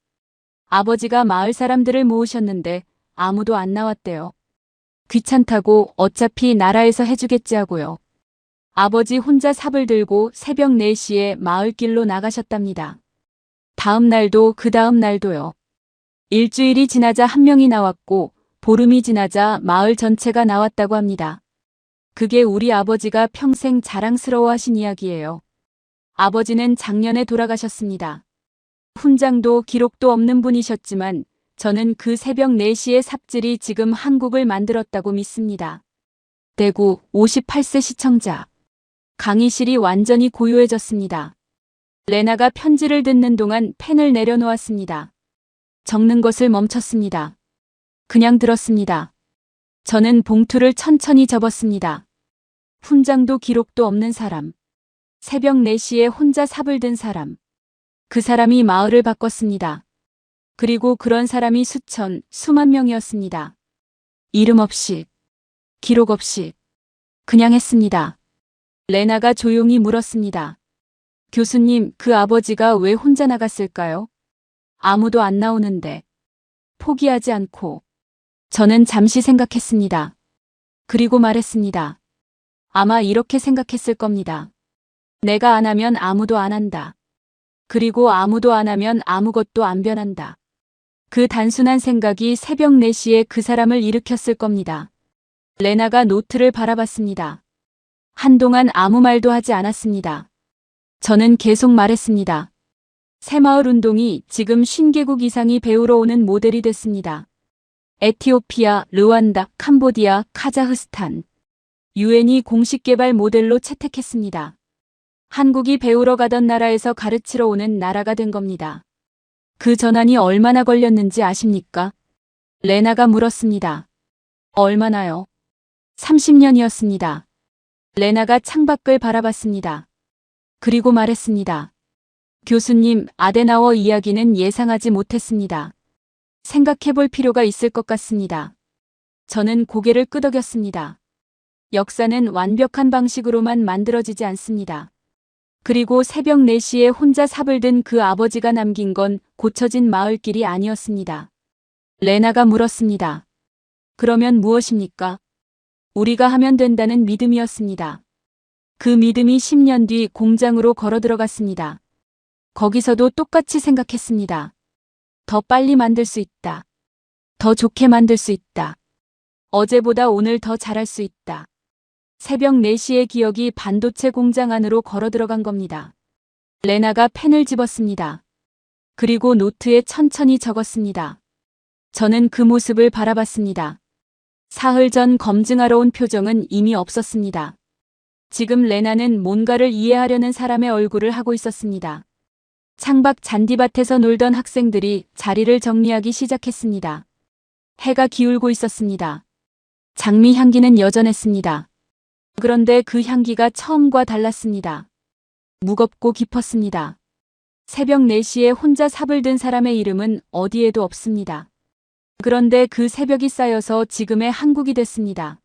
아버지가 마을 사람들을 모으셨는데 아무도 안 나왔대요. 귀찮다고 어차피 나라에서 해주겠지 하고요. 아버지 혼자 삽을 들고 새벽 4시에 마을길로 나가셨답니다. 다음 날도 그 다음 날도요. 일주일이 지나자 한 명이 나왔고 보름이 지나자 마을 전체가 나왔다고 합니다. 그게 우리 아버지가 평생 자랑스러워하신 이야기예요. 아버지는 작년에 돌아가셨습니다. 훈장도 기록도 없는 분이셨지만 저는 그 새벽 4시의 삽질이 지금 한국을 만들었다고 믿습니다. 대구 58세 시청자. 강의실이 완전히 고요해졌습니다. 레나가 편지를 듣는 동안 펜을 내려놓았습니다. 적는 것을 멈췄습니다. 그냥 들었습니다. 저는 봉투를 천천히 접었습니다. 훈장도 기록도 없는 사람. 새벽 4시에 혼자 삽을 든 사람. 그 사람이 마을을 바꿨습니다. 그리고 그런 사람이 수천, 수만 명이었습니다. 이름 없이, 기록 없이, 그냥 했습니다. 레나가 조용히 물었습니다. 교수님, 그 아버지가 왜 혼자 나갔을까요? 아무도 안 나오는데. 포기하지 않고. 저는 잠시 생각했습니다. 그리고 말했습니다. 아마 이렇게 생각했을 겁니다. 내가 안 하면 아무도 안 한다. 그리고 아무도 안 하면 아무것도 안 변한다. 그 단순한 생각이 새벽 4시에 그 사람을 일으켰을 겁니다. 레나가 노트를 바라봤습니다. 한동안 아무 말도 하지 않았습니다. 저는 계속 말했습니다. 새마을 운동이 지금 50개국 이상이 배우러 오는 모델이 됐습니다. 에티오피아, 르완다, 캄보디아, 카자흐스탄. 유엔이 공식 개발 모델로 채택했습니다. 한국이 배우러 가던 나라에서 가르치러 오는 나라가 된 겁니다. 그 전환이 얼마나 걸렸는지 아십니까? 레나가 물었습니다. 얼마나요? 30년이었습니다. 레나가 창밖을 바라봤습니다. 그리고 말했습니다. 교수님, 아데나워 이야기는 예상하지 못했습니다. 생각해 볼 필요가 있을 것 같습니다. 저는 고개를 끄덕였습니다. 역사는 완벽한 방식으로만 만들어지지 않습니다. 그리고 새벽 4시에 혼자 삽을 든 그 아버지가 남긴 건 고쳐진 마을길이 아니었습니다. 레나가 물었습니다. 그러면 무엇입니까? 우리가 하면 된다는 믿음이었습니다. 그 믿음이 10년 뒤 공장으로 걸어 들어갔습니다. 거기서도 똑같이 생각했습니다. 더 빨리 만들 수 있다. 더 좋게 만들 수 있다. 어제보다 오늘 더 잘할 수 있다. 새벽 4시의 기억이 반도체 공장 안으로 걸어 들어간 겁니다. 레나가 펜을 집었습니다. 그리고 노트에 천천히 적었습니다. 저는 그 모습을 바라봤습니다. 사흘 전 검증하러 온 표정은 이미 없었습니다. 지금 레나는 뭔가를 이해하려는 사람의 얼굴을 하고 있었습니다. 창밖 잔디밭에서 놀던 학생들이 자리를 정리하기 시작했습니다. 해가 기울고 있었습니다. 장미 향기는 여전했습니다. 그런데 그 향기가 처음과 달랐습니다. 무겁고 깊었습니다. 새벽 4시에 혼자 삽을 든 사람의 이름은 어디에도 없습니다. 그런데 그 새벽이 쌓여서 지금의 한국이 됐습니다.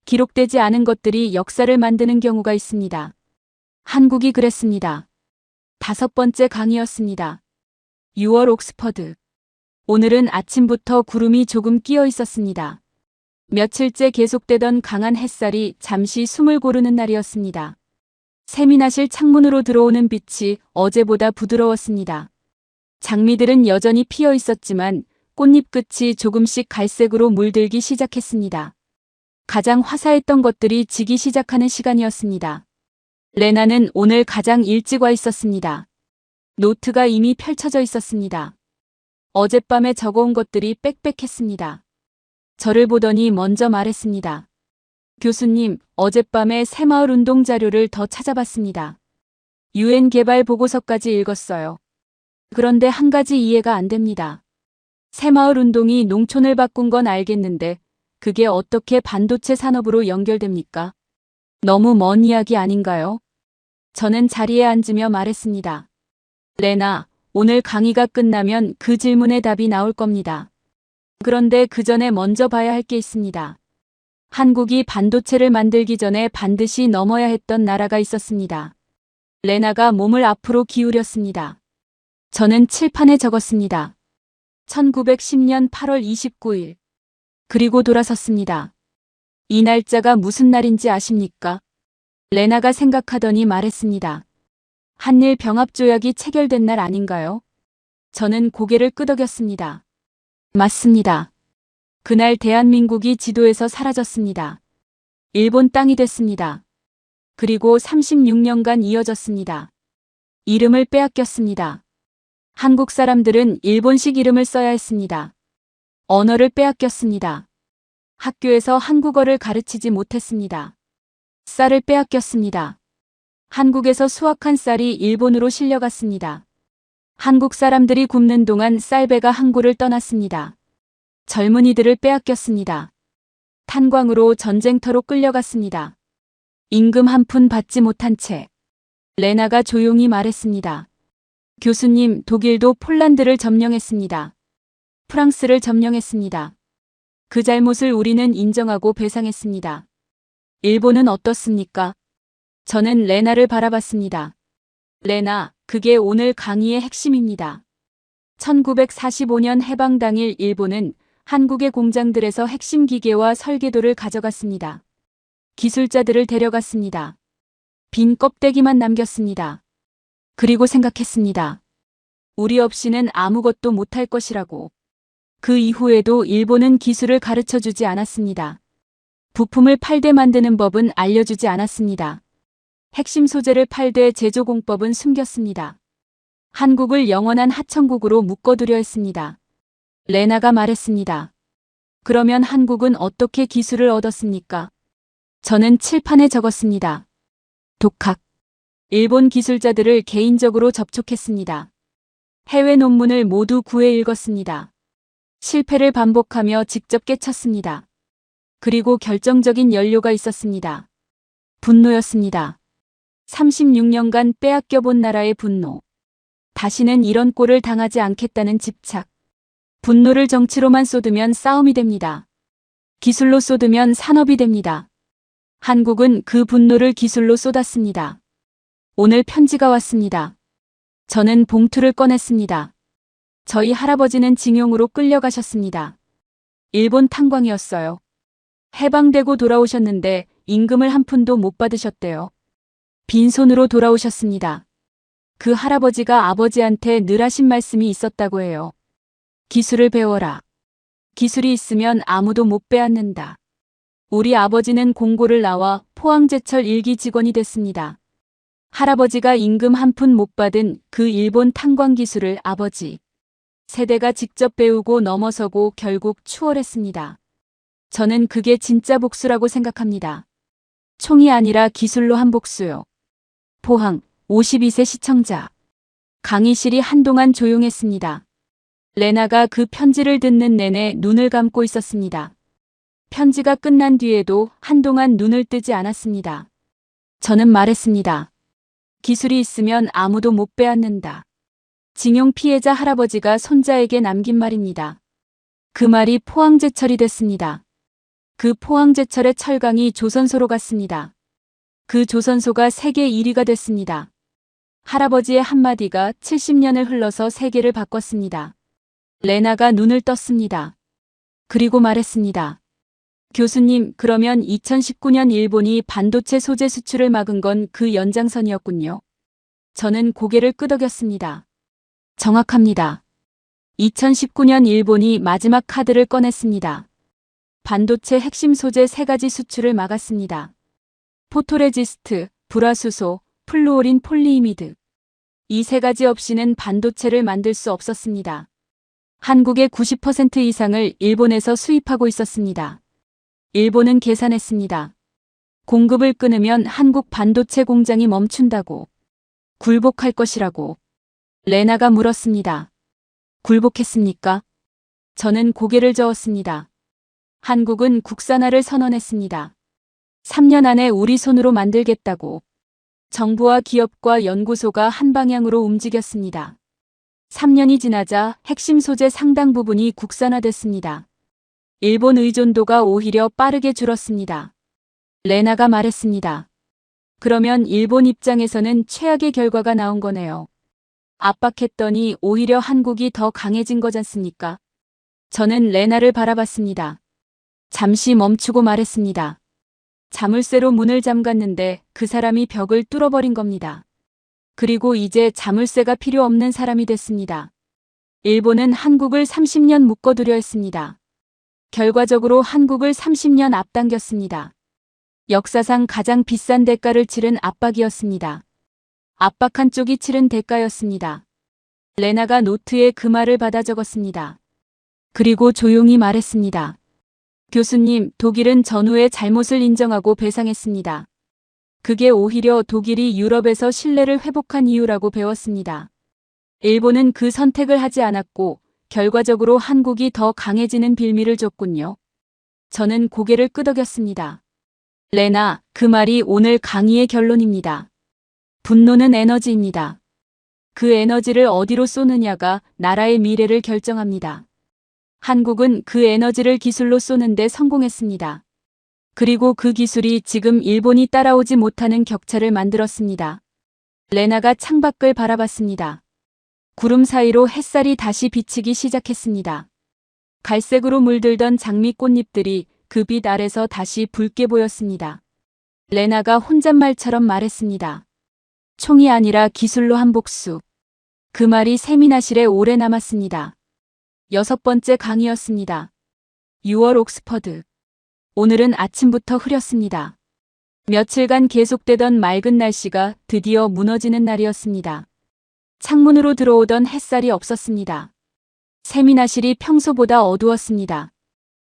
기록되지 않은 것들이 역사를 만드는 경우가 있습니다. 한국이 그랬습니다. 5번째 강의였습니다. 6월 옥스퍼드. 오늘은 아침부터 구름이 조금 끼어 있었습니다. 며칠째 계속되던 강한 햇살이 잠시 숨을 고르는 날이었습니다. 세미나실 창문으로 들어오는 빛이 어제보다 부드러웠습니다. 장미들은 여전히 피어 있었지만 꽃잎 끝이 조금씩 갈색으로 물들기 시작했습니다. 가장 화사했던 것들이 지기 시작하는 시간이었습니다. 레나는 오늘 가장 일찍 와 있었습니다. 노트가 이미 펼쳐져 있었습니다. 어젯밤에 적어온 것들이 빽빽했습니다. 저를 보더니 먼저 말했습니다. 교수님, 어젯밤에 새마을 운동 자료를 더 찾아봤습니다. 유엔 개발 보고서까지 읽었어요. 그런데 한 가지 이해가 안 됩니다. 새마을 운동이 농촌을 바꾼 건 알겠는데 그게 어떻게 반도체 산업으로 연결됩니까? 너무 먼 이야기 아닌가요? 저는 자리에 앉으며 말했습니다. 레나, 오늘 강의가 끝나면 그 질문의 답이 나올 겁니다. 그런데 그 전에 먼저 봐야 할 게 있습니다. 한국이 반도체를 만들기 전에 반드시 넘어야 했던 나라가 있었습니다. 레나가 몸을 앞으로 기울였습니다. 저는 칠판에 적었습니다. 1910년 8월 29일. 그리고 돌아섰습니다. 이 날짜가 무슨 날인지 아십니까? 레나가 생각하더니 말했습니다. 한일 병합조약이 체결된 날 아닌가요? 저는 고개를 끄덕였습니다. 맞습니다. 그날 대한민국이 지도에서 사라졌습니다. 일본 땅이 됐습니다. 그리고 36년간 이어졌습니다. 이름을 빼앗겼습니다. 한국 사람들은 일본식 이름을 써야 했습니다. 언어를 빼앗겼습니다. 학교에서 한국어를 가르치지 못했습니다. 쌀을 빼앗겼습니다. 한국에서 수확한 쌀이 일본으로 실려갔습니다. 한국 사람들이 굶는 동안 쌀배가 항구를 떠났습니다. 젊은이들을 빼앗겼습니다. 탄광으로 전쟁터로 끌려갔습니다. 임금 한 푼 받지 못한 채 레나가 조용히 말했습니다. 교수님, 독일도 폴란드를 점령했습니다. 프랑스를 점령했습니다. 그 잘못을 우리는 인정하고 배상했습니다. 일본은 어떻습니까? 저는 레나를 바라봤습니다. 레나, 그게 오늘 강의의 핵심입니다. 1945년 해방 당일 일본은 한국의 공장들에서 핵심 기계와 설계도를 가져갔습니다. 기술자들을 데려갔습니다. 빈 껍데기만 남겼습니다. 그리고 생각했습니다. 우리 없이는 아무것도 못할 것이라고. 그 이후에도 일본은 기술을 가르쳐 주지 않았습니다. 부품을 팔되 만드는 법은 알려주지 않았습니다. 핵심 소재를 팔되 제조 공법은 숨겼습니다. 한국을 영원한 하청국으로 묶어두려 했습니다. 레나가 말했습니다. 그러면 한국은 어떻게 기술을 얻었습니까? 저는 칠판에 적었습니다. 독학. 일본 기술자들을 개인적으로 접촉했습니다. 해외 논문을 모두 구해 읽었습니다. 실패를 반복하며 직접 깨쳤습니다. 그리고 결정적인 연료가 있었습니다. 분노였습니다. 36년간 빼앗겨 본 나라의 분노. 다시는 이런 꼴을 당하지 않겠다는 집착. 분노를 정치로만 쏟으면 싸움이 됩니다. 기술로 쏟으면 산업이 됩니다. 한국은 그 분노를 기술로 쏟았습니다. 오늘 편지가 왔습니다. 저는 봉투를 꺼냈습니다. 저희 할아버지는 징용으로 끌려가셨습니다. 일본 탄광이었어요. 해방되고 돌아오셨는데 임금을 한 푼도 못 받으셨대요. 빈손으로 돌아오셨습니다. 그 할아버지가 아버지한테 늘 하신 말씀이 있었다고 해요. 기술을 배워라. 기술이 있으면 아무도 못 빼앗는다. 우리 아버지는 공고를 나와 포항제철 1기 직원이 됐습니다. 할아버지가 임금 한 푼 못 받은 그 일본 탄광 기술을 아버지 세대가 직접 배우고 넘어서고 결국 추월했습니다. 저는 그게 진짜 복수라고 생각합니다. 총이 아니라 기술로 한 복수요. 포항 52세 시청자. 강의실이 한동안 조용했습니다. 레나가 그 편지를 듣는 내내 눈을 감고 있었습니다. 편지가 끝난 뒤에도 한동안 눈을 뜨지 않았습니다. 저는 말했습니다. 기술이 있으면 아무도 못 빼앗는다. 징용 피해자 할아버지가 손자에게 남긴 말입니다. 그 말이 포항제철이 됐습니다. 그 포항제철의 철강이 조선소로 갔습니다. 그 조선소가 세계 1위가 됐습니다. 할아버지의 한마디가 70년을 흘러서 세계를 바꿨습니다. 레나가 눈을 떴습니다. 그리고 말했습니다. 교수님, 그러면 2019년 일본이 반도체 소재 수출을 막은 건 그 연장선이었군요. 저는 고개를 끄덕였습니다. 정확합니다. 2019년 일본이 마지막 카드를 꺼냈습니다. 반도체 핵심 소재 3가지 수출을 막았습니다. 포토레지스트, 불화수소, 플루오린 폴리이미드. 이 3가지 없이는 반도체를 만들 수 없었습니다. 한국의 90% 이상을 일본에서 수입하고 있었습니다. 일본은 계산했습니다. 공급을 끊으면 한국 반도체 공장이 멈춘다고. 굴복할 것이라고. 레나가 물었습니다. 굴복했습니까? 저는 고개를 저었습니다. 한국은 국산화를 선언했습니다. 3년 안에 우리 손으로 만들겠다고. 정부와 기업과 연구소가 한 방향으로 움직였습니다. 3년이 지나자 핵심 소재 상당 부분이 국산화됐습니다. 일본 의존도가 오히려 빠르게 줄었습니다. 레나가 말했습니다. 그러면 일본 입장에서는 최악의 결과가 나온 거네요. 압박했더니 오히려 한국이 더 강해진 거잖습니까? 저는 레나를 바라봤습니다. 잠시 멈추고 말했습니다. 자물쇠로 문을 잠갔는데 그 사람이 벽을 뚫어버린 겁니다. 그리고 이제 자물쇠가 필요 없는 사람이 됐습니다. 일본은 한국을 30년 묶어두려 했습니다. 결과적으로 한국을 30년 앞당겼습니다. 역사상 가장 비싼 대가를 치른 압박이었습니다. 압박한 쪽이 치른 대가였습니다. 레나가 노트에 그 말을 받아 적었습니다. 그리고 조용히 말했습니다. 교수님, 독일은 전후의 잘못을 인정하고 배상했습니다. 그게 오히려 독일이 유럽에서 신뢰를 회복한 이유라고 배웠습니다. 일본은 그 선택을 하지 않았고 결과적으로 한국이 더 강해지는 빌미를 줬군요. 저는 고개를 끄덕였습니다. 레나, 그 말이 오늘 강의의 결론입니다. 분노는 에너지입니다. 그 에너지를 어디로 쏘느냐가 나라의 미래를 결정합니다. 한국은 그 에너지를 기술로 쏘는데 성공했습니다. 그리고 그 기술이 지금 일본이 따라오지 못하는 격차를 만들었습니다. 레나가 창밖을 바라봤습니다. 구름 사이로 햇살이 다시 비치기 시작했습니다. 갈색으로 물들던 장미 꽃잎들이 그 빛 아래서 다시 붉게 보였습니다. 레나가 혼잣말처럼 말했습니다. 총이 아니라 기술로 한 복수. 그 말이 세미나실에 오래 남았습니다. 6번째 강의였습니다. 6월 옥스퍼드. 오늘은 아침부터 흐렸습니다. 며칠간 계속되던 맑은 날씨가 드디어 무너지는 날이었습니다. 창문으로 들어오던 햇살이 없었습니다. 세미나실이 평소보다 어두웠습니다.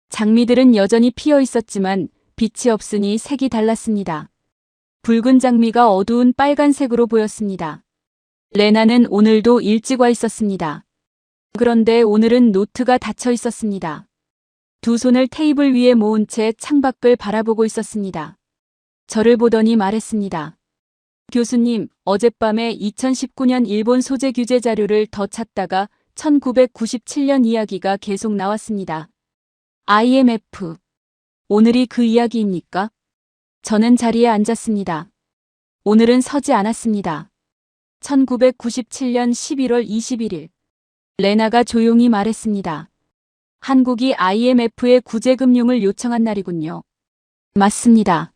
장미들은 여전히 피어 있었지만 빛이 없으니 색이 달랐습니다. 붉은 장미가 어두운 빨간색으로 보였습니다. 레나는 오늘도 일찍 와 있었습니다. 그런데 오늘은 노트가 닫혀 있었습니다. 두 손을 테이블 위에 모은 채 창밖을 바라보고 있었습니다. 저를 보더니 말했습니다. 교수님, 어젯밤에 2019년 일본 소재 규제 자료를 더 찾다가 1997년 이야기가 계속 나왔습니다. IMF. 오늘이 그 이야기입니까? 저는 자리에 앉았습니다. 오늘은 서지 않았습니다. 1997년 11월 21일. 레나가 조용히 말했습니다. 한국이 IMF에 구제금융을 요청한 날이군요. 맞습니다.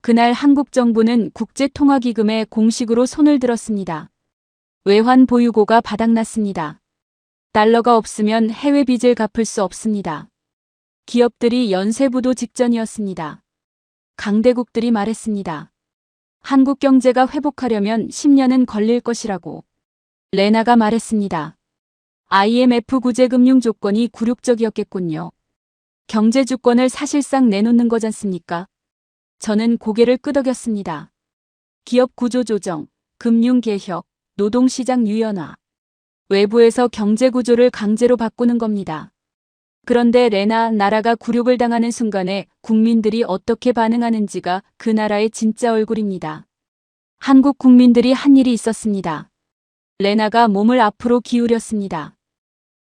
그날 한국 정부는 국제통화기금에 공식으로 손을 들었습니다. 외환 보유고가 바닥났습니다. 달러가 없으면 해외 빚을 갚을 수 없습니다. 기업들이 연쇄부도 직전이었습니다. 강대국들이 말했습니다. 한국 경제가 회복하려면 10년은 걸릴 것이라고. 레나가 말했습니다. IMF 구제금융 조건이 굴욕적이었겠군요. 경제 주권을 사실상 내놓는 거잖습니까? 저는 고개를 끄덕였습니다. 기업 구조 조정, 금융 개혁, 노동시장 유연화. 외부에서 경제 구조를 강제로 바꾸는 겁니다. 그런데 레나, 나라가 굴욕을 당하는 순간에 국민들이 어떻게 반응하는지가 그 나라의 진짜 얼굴입니다. 한국 국민들이 한 일이 있었습니다. 레나가 몸을 앞으로 기울였습니다.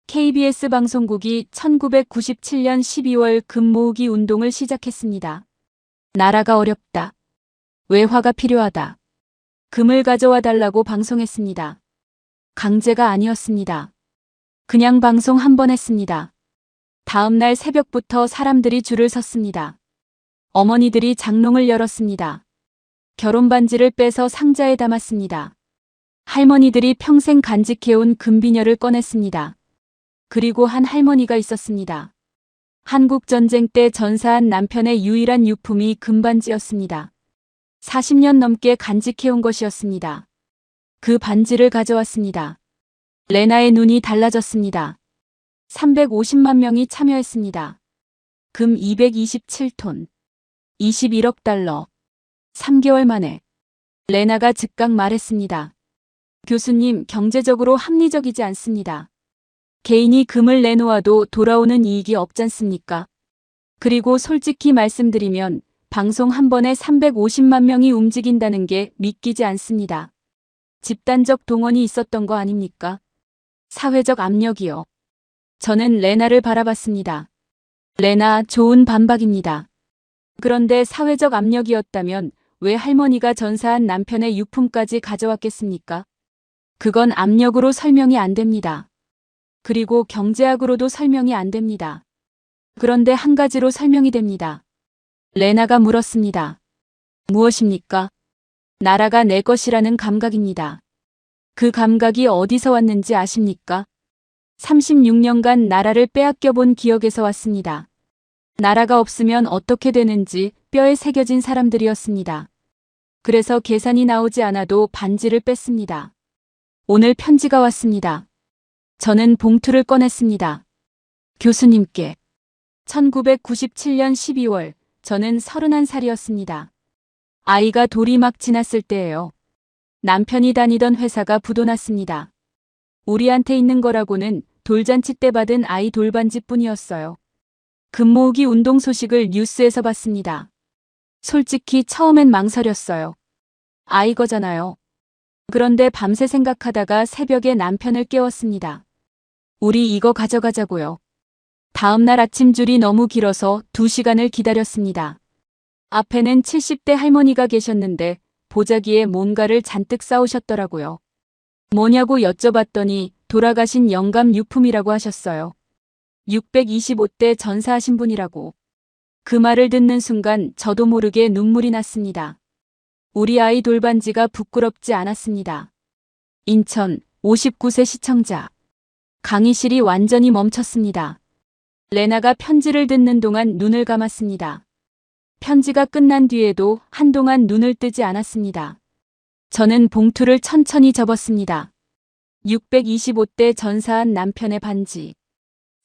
KBS 방송국이 1997년 12월 금 모으기 운동을 시작했습니다. 나라가 어렵다. 외화가 필요하다. 금을 가져와 달라고 방송했습니다. 강제가 아니었습니다. 그냥 방송 한 번 했습니다. 다음 날 새벽부터 사람들이 줄을 섰습니다. 어머니들이 장롱을 열었습니다. 결혼 반지를 빼서 상자에 담았습니다. 할머니들이 평생 간직해온 금비녀를 꺼냈습니다. 그리고 한 할머니가 있었습니다. 한국 전쟁 때 전사한 남편의 유일한 유품이 금반지였습니다. 40년 넘게 간직해온 것이었습니다. 그 반지를 가져왔습니다. 레나의 눈이 달라졌습니다. 350만 명이 참여했습니다. 금 227톤. 21억 달러. 3개월 만에. 레나가 즉각 말했습니다. 교수님, 경제적으로 합리적이지 않습니다. 개인이 금을 내놓아도 돌아오는 이익이 없잖습니까? 그리고 솔직히 말씀드리면 방송 한 번에 350만 명이 움직인다는 게 믿기지 않습니다. 집단적 동원이 있었던 거 아닙니까? 사회적 압력이요. 저는 레나를 바라봤습니다. 레나, 좋은 반박입니다. 그런데 사회적 압력이었다면 왜 할머니가 전사한 남편의 유품까지 가져왔겠습니까? 그건 압력으로 설명이 안 됩니다. 그리고 경제학으로도 설명이 안 됩니다. 그런데 한 가지로 설명이 됩니다. 레나가 물었습니다. 무엇입니까? 나라가 내 것이라는 감각입니다. 그 감각이 어디서 왔는지 아십니까? 36년간 나라를 빼앗겨 본 기억에서 왔습니다. 나라가 없으면 어떻게 되는지 뼈에 새겨진 사람들이었습니다. 그래서 계산이 나오지 않아도 반지를 뺐습니다. 오늘 편지가 왔습니다. 저는 봉투를 꺼냈습니다. 교수님께. 1997년 12월, 저는 31살이었습니다. 아이가 돌이 막 지났을 때예요. 남편이 다니던 회사가 부도났습니다. 우리한테 있는 거라고는 돌잔치 때 받은 아이 돌반지뿐이었어요. 금모으기 운동 소식을 뉴스에서 봤습니다. 솔직히 처음엔 망설였어요. 아이 거잖아요. 그런데 밤새 생각하다가 새벽에 남편을 깨웠습니다. 우리 이거 가져가자고요. 다음날 아침 줄이 너무 길어서 2시간을 기다렸습니다. 앞에는 70대 할머니가 계셨는데 보자기에 뭔가를 잔뜩 싸우셨더라고요. 뭐냐고 여쭤봤더니 돌아가신 영감 유품이라고 하셨어요. 625대 전사하신 분이라고. 그 말을 듣는 순간 저도 모르게 눈물이 났습니다. 우리 아이 돌반지가 부끄럽지 않았습니다. 인천 59세 시청자. 강의실이 완전히 멈췄습니다. 레나가 편지를 듣는 동안 눈을 감았습니다. 편지가 끝난 뒤에도 한동안 눈을 뜨지 않았습니다. 저는 봉투를 천천히 접었습니다. 625대 전사한 남편의 반지.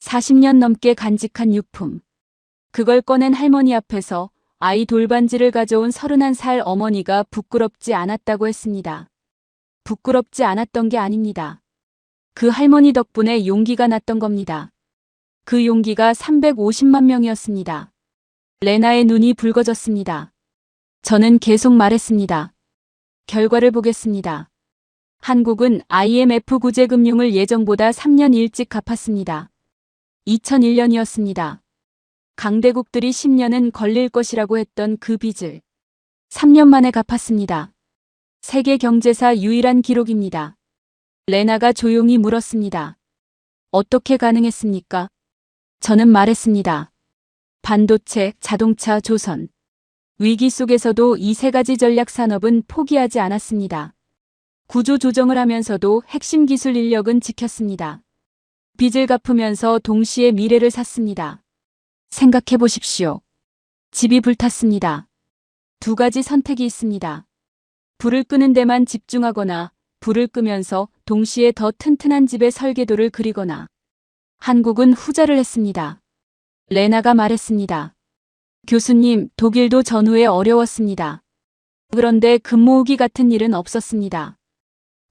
40년 넘게 간직한 유품. 그걸 꺼낸 할머니 앞에서 아이 돌반지를 가져온 31살 어머니가 부끄럽지 않았다고 했습니다. 부끄럽지 않았던 게 아닙니다. 그 할머니 덕분에 용기가 났던 겁니다. 그 용기가 350만 명이었습니다. 레나의 눈이 붉어졌습니다. 저는 계속 말했습니다. 결과를 보겠습니다. 한국은 IMF 구제금융을 예정보다 3년 일찍 갚았습니다. 2001년이었습니다. 강대국들이 10년은 걸릴 것이라고 했던 그 빚을 3년 만에 갚았습니다. 세계 경제사 유일한 기록입니다. 레나가 조용히 물었습니다. 어떻게 가능했습니까? 저는 말했습니다. 반도체, 자동차, 조선. 위기 속에서도 이 3가지 전략 산업은 포기하지 않았습니다. 구조 조정을 하면서도 핵심 기술 인력은 지켰습니다. 빚을 갚으면서 동시에 미래를 샀습니다. 생각해 보십시오. 집이 불탔습니다. 2가지 선택이 있습니다. 불을 끄는 데만 집중하거나 불을 끄면서 동시에 더 튼튼한 집의 설계도를 그리거나. 한국은 후자를 했습니다. 레나가 말했습니다. 교수님, 독일도 전후에 어려웠습니다. 그런데 금모으기 같은 일은 없었습니다.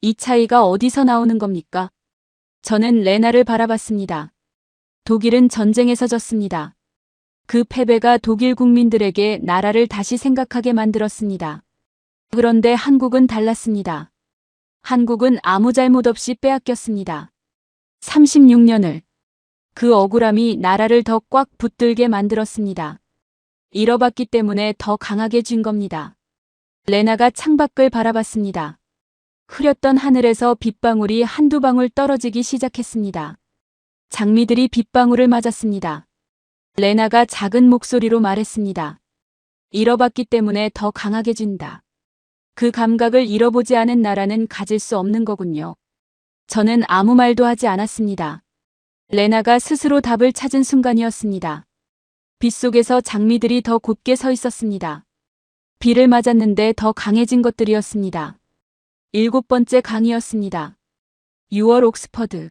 이 차이가 어디서 나오는 겁니까? 저는 레나를 바라봤습니다. 독일은 전쟁에서 졌습니다. 그 패배가 독일 국민들에게 나라를 다시 생각하게 만들었습니다. 그런데 한국은 달랐습니다. 한국은 아무 잘못 없이 빼앗겼습니다. 36년을. 그 억울함이 나라를 더 꽉 붙들게 만들었습니다. 잃어봤기 때문에 더 강하게 쥔 겁니다. 레나가 창밖을 바라봤습니다. 흐렸던 하늘에서 빗방울이 한두 방울 떨어지기 시작했습니다. 장미들이 빗방울을 맞았습니다. 레나가 작은 목소리로 말했습니다. 잃어봤기 때문에 더 강하게 준다. 그 감각을 잃어보지 않은 나라는 가질 수 없는 거군요. 저는 아무 말도 하지 않았습니다. 레나가 스스로 답을 찾은 순간이었습니다. 빗속에서 장미들이 더 곧게 서 있었습니다. 비를 맞았는데 더 강해진 것들이었습니다. 7번째 강이었습니다. 6월 옥스퍼드.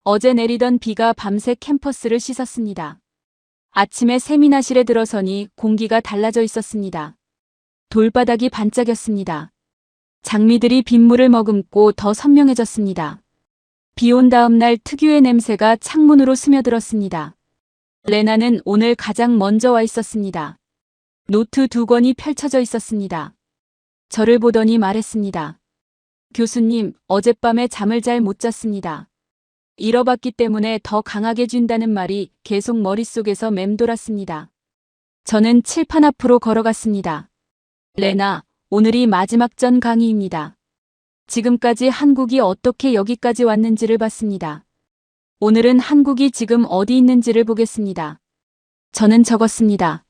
어제 내리던 비가 밤새 캠퍼스를 씻었습니다. 아침에 세미나실에 들어서니 공기가 달라져 있었습니다. 돌바닥이 반짝였습니다. 장미들이 빗물을 머금고 더 선명해졌습니다. 비 온 다음 날 특유의 냄새가 창문으로 스며들었습니다. 레나는 오늘 가장 먼저 와 있었습니다. 노트 2권이 펼쳐져 있었습니다. 저를 보더니 말했습니다. 교수님, 어젯밤에 잠을 잘 못 잤습니다. 잃어봤기 때문에 더 강하게 준다는 말이 계속 머릿속에서 맴돌았습니다. 저는 칠판 앞으로 걸어갔습니다. 레나, 오늘이 마지막 전 강의입니다. 지금까지 한국이 어떻게 여기까지 왔는지를 봤습니다. 오늘은 한국이 지금 어디 있는지를 보겠습니다. 저는 적었습니다.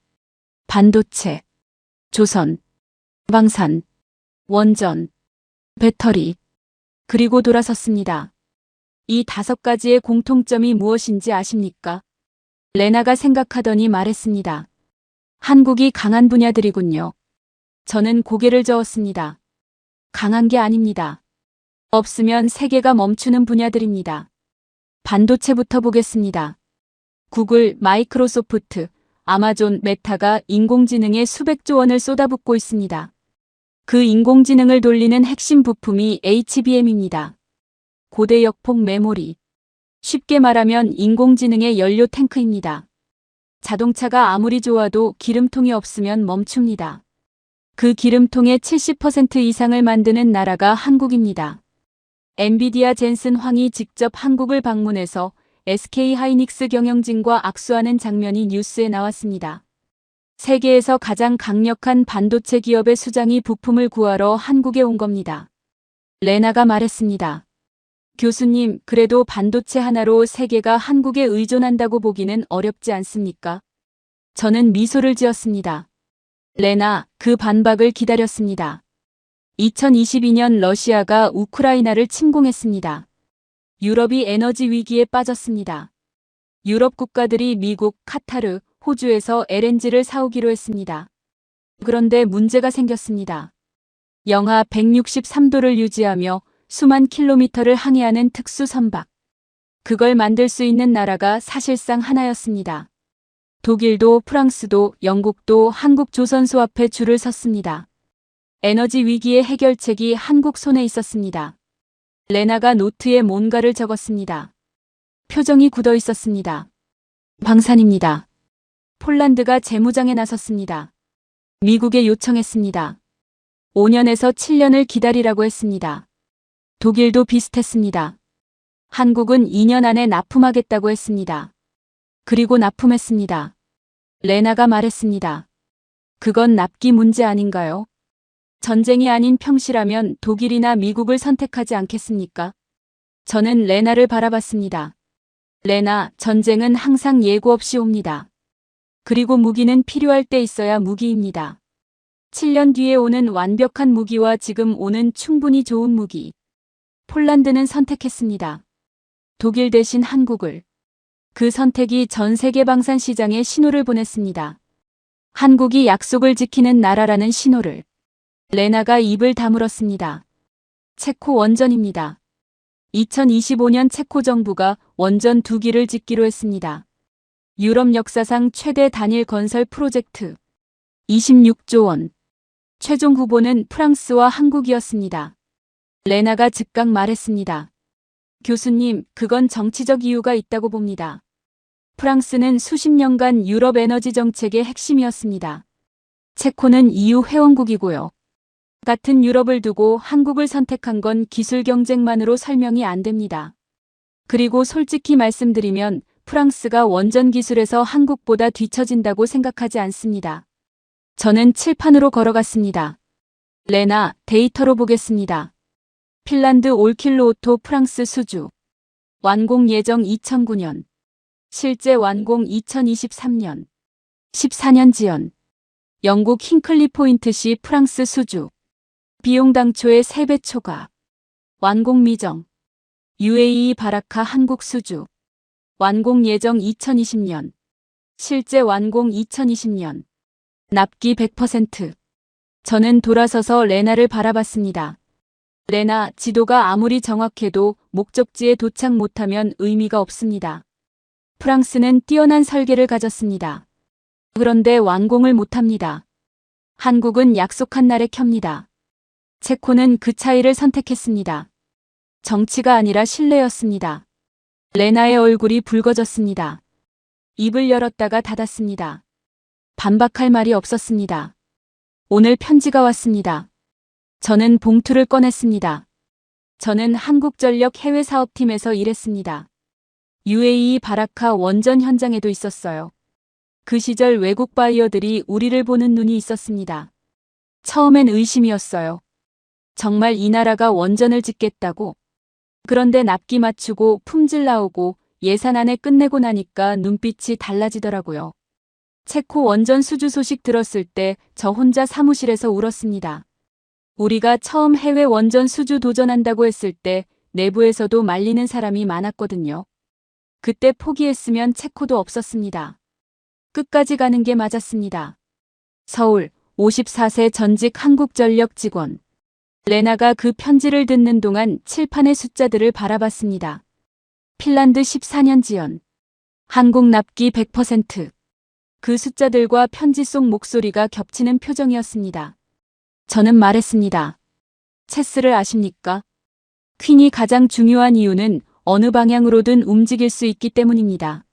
반도체, 조선, 방산, 원전, 배터리, 그리고 돌아섰습니다. 이 5가지의 공통점이 무엇인지 아십니까? 레나가 생각하더니 말했습니다. 한국이 강한 분야들이군요. 저는 고개를 저었습니다. 강한 게 아닙니다. 없으면 세계가 멈추는 분야들입니다. 반도체부터 보겠습니다. 구글, 마이크로소프트, 아마존, 메타가 인공지능에 수백조 원을 쏟아붓고 있습니다. 그 인공지능을 돌리는 핵심 부품이 HBM입니다. 고대 역폭 메모리. 쉽게 말하면 인공지능의 연료 탱크입니다. 자동차가 아무리 좋아도 기름통이 없으면 멈춥니다. 그 기름통의 70% 이상을 만드는 나라가 한국입니다. 엔비디아 젠슨 황이 직접 한국을 방문해서 SK 하이닉스 경영진과 악수하는 장면이 뉴스에 나왔습니다. 세계에서 가장 강력한 반도체 기업의 수장이 부품을 구하러 한국에 온 겁니다. 레나가 말했습니다. 교수님, 그래도 반도체 하나로 세계가 한국에 의존한다고 보기는 어렵지 않습니까? 저는 미소를 지었습니다. 레나, 그 반박을 기다렸습니다. 2022년 러시아가 우크라이나를 침공했습니다. 유럽이 에너지 위기에 빠졌습니다. 유럽 국가들이 미국, 카타르, 호주에서 LNG를 사오기로 했습니다. 그런데 문제가 생겼습니다. 영하 163도를 유지하며 수만 킬로미터를 항해하는 특수 선박. 그걸 만들 수 있는 나라가 사실상 하나였습니다. 독일도 프랑스도 영국도 한국 조선소 앞에 줄을 섰습니다. 에너지 위기의 해결책이 한국 손에 있었습니다. 레나가 노트에 뭔가를 적었습니다. 표정이 굳어 있었습니다. 방산입니다. 폴란드가 재무장에 나섰습니다. 미국에 요청했습니다. 5년에서 7년을 기다리라고 했습니다. 독일도 비슷했습니다. 한국은 2년 안에 납품하겠다고 했습니다. 그리고 납품했습니다. 레나가 말했습니다. 그건 납기 문제 아닌가요? 전쟁이 아닌 평시라면 독일이나 미국을 선택하지 않겠습니까? 저는 레나를 바라봤습니다. 레나, 전쟁은 항상 예고 없이 옵니다. 그리고 무기는 필요할 때 있어야 무기입니다. 7년 뒤에 오는 완벽한 무기와 지금 오는 충분히 좋은 무기. 폴란드는 선택했습니다. 독일 대신 한국을. 그 선택이 전 세계 방산 시장에 신호를 보냈습니다. 한국이 약속을 지키는 나라라는 신호를. 레나가 입을 다물었습니다. 체코 원전입니다. 2025년 체코 정부가 원전 2기를 짓기로 했습니다. 유럽 역사상 최대 단일 건설 프로젝트. 26조 원. 최종 후보는 프랑스와 한국이었습니다. 레나가 즉각 말했습니다. 교수님, 그건 정치적 이유가 있다고 봅니다. 프랑스는 수십 년간 유럽 에너지 정책의 핵심이었습니다. 체코는 EU 회원국이고요. 같은 유럽을 두고 한국을 선택한 건 기술 경쟁만으로 설명이 안 됩니다. 그리고 솔직히 말씀드리면 프랑스가 원전 기술에서 한국보다 뒤처진다고 생각하지 않습니다. 저는 칠판으로 걸어갔습니다. 레나, 데이터로 보겠습니다. 핀란드 올킬로오토 프랑스 수주. 완공 예정 2009년. 실제 완공 2023년. 14년 지연. 영국 힌클리 포인트시 프랑스 수주. 비용 당초의 3배 초과. 완공 미정. UAE 바라카 한국 수주. 완공 예정 2020년. 실제 완공 2020년. 납기 100%. 저는 돌아서서 레나를 바라봤습니다. 레나, 지도가 아무리 정확해도 목적지에 도착 못하면 의미가 없습니다. 프랑스는 뛰어난 설계를 가졌습니다. 그런데 완공을 못합니다. 한국은 약속한 날에 켭니다. 체코는 그 차이를 선택했습니다. 정치가 아니라 신뢰였습니다. 레나의 얼굴이 붉어졌습니다. 입을 열었다가 닫았습니다. 반박할 말이 없었습니다. 오늘 편지가 왔습니다. 저는 봉투를 꺼냈습니다. 저는 한국전력 해외사업팀에서 일했습니다. UAE 바라카 원전 현장에도 있었어요. 그 시절 외국 바이어들이 우리를 보는 눈이 있었습니다. 처음엔 의심이었어요. 정말 이 나라가 원전을 짓겠다고? 그런데 납기 맞추고 품질 나오고 예산 안에 끝내고 나니까 눈빛이 달라지더라고요. 체코 원전 수주 소식 들었을 때 저 혼자 사무실에서 울었습니다. 우리가 처음 해외 원전 수주 도전한다고 했을 때 내부에서도 말리는 사람이 많았거든요. 그때 포기했으면 체코도 없었습니다. 끝까지 가는 게 맞았습니다. 서울 54세 전직 한국전력 직원. 레나가 그 편지를 듣는 동안 칠판의 숫자들을 바라봤습니다. 핀란드 14년 지연. 한국 납기 100%. 그 숫자들과 편지 속 목소리가 겹치는 표정이었습니다. 저는 말했습니다. 체스를 아십니까? 퀸이 가장 중요한 이유는 어느 방향으로든 움직일 수 있기 때문입니다.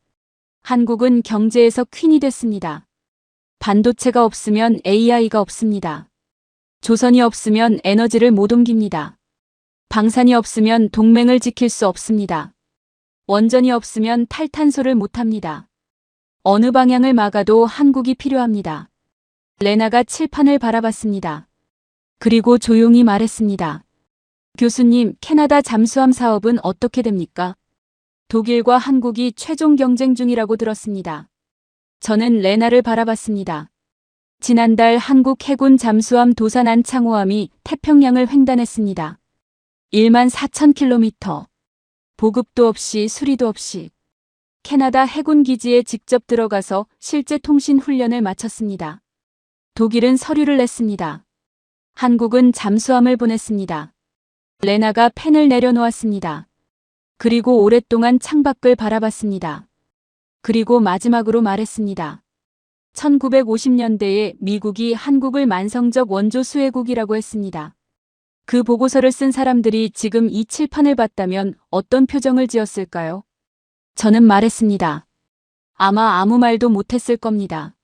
한국은 경제에서 퀸이 됐습니다. 반도체가 없으면 AI가 없습니다. 조선이 없으면 에너지를 못 옮깁니다. 방산이 없으면 동맹을 지킬 수 없습니다. 원전이 없으면 탈탄소를 못합니다. 어느 방향을 막아도 한국이 필요합니다. 레나가 칠판을 바라봤습니다. 그리고 조용히 말했습니다. 교수님, 캐나다 잠수함 사업은 어떻게 됩니까? 독일과 한국이 최종 경쟁 중이라고 들었습니다. 저는 레나를 바라봤습니다. 지난달 한국 해군 잠수함 도산 안창호함이 태평양을 횡단했습니다. 14,000km. 보급도 없이 수리도 없이 캐나다 해군 기지에 직접 들어가서 실제 통신 훈련을 마쳤습니다. 독일은 서류를 냈습니다. 한국은 잠수함을 보냈습니다. 레나가 펜을 내려놓았습니다. 그리고 오랫동안 창밖을 바라봤습니다. 그리고 마지막으로 말했습니다. 1950년대에 미국이 한국을 만성적 원조 수혜국이라고 했습니다. 그 보고서를 쓴 사람들이 지금 이 칠판을 봤다면 어떤 표정을 지었을까요? 저는 말했습니다. 아마 아무 말도 못했을 겁니다.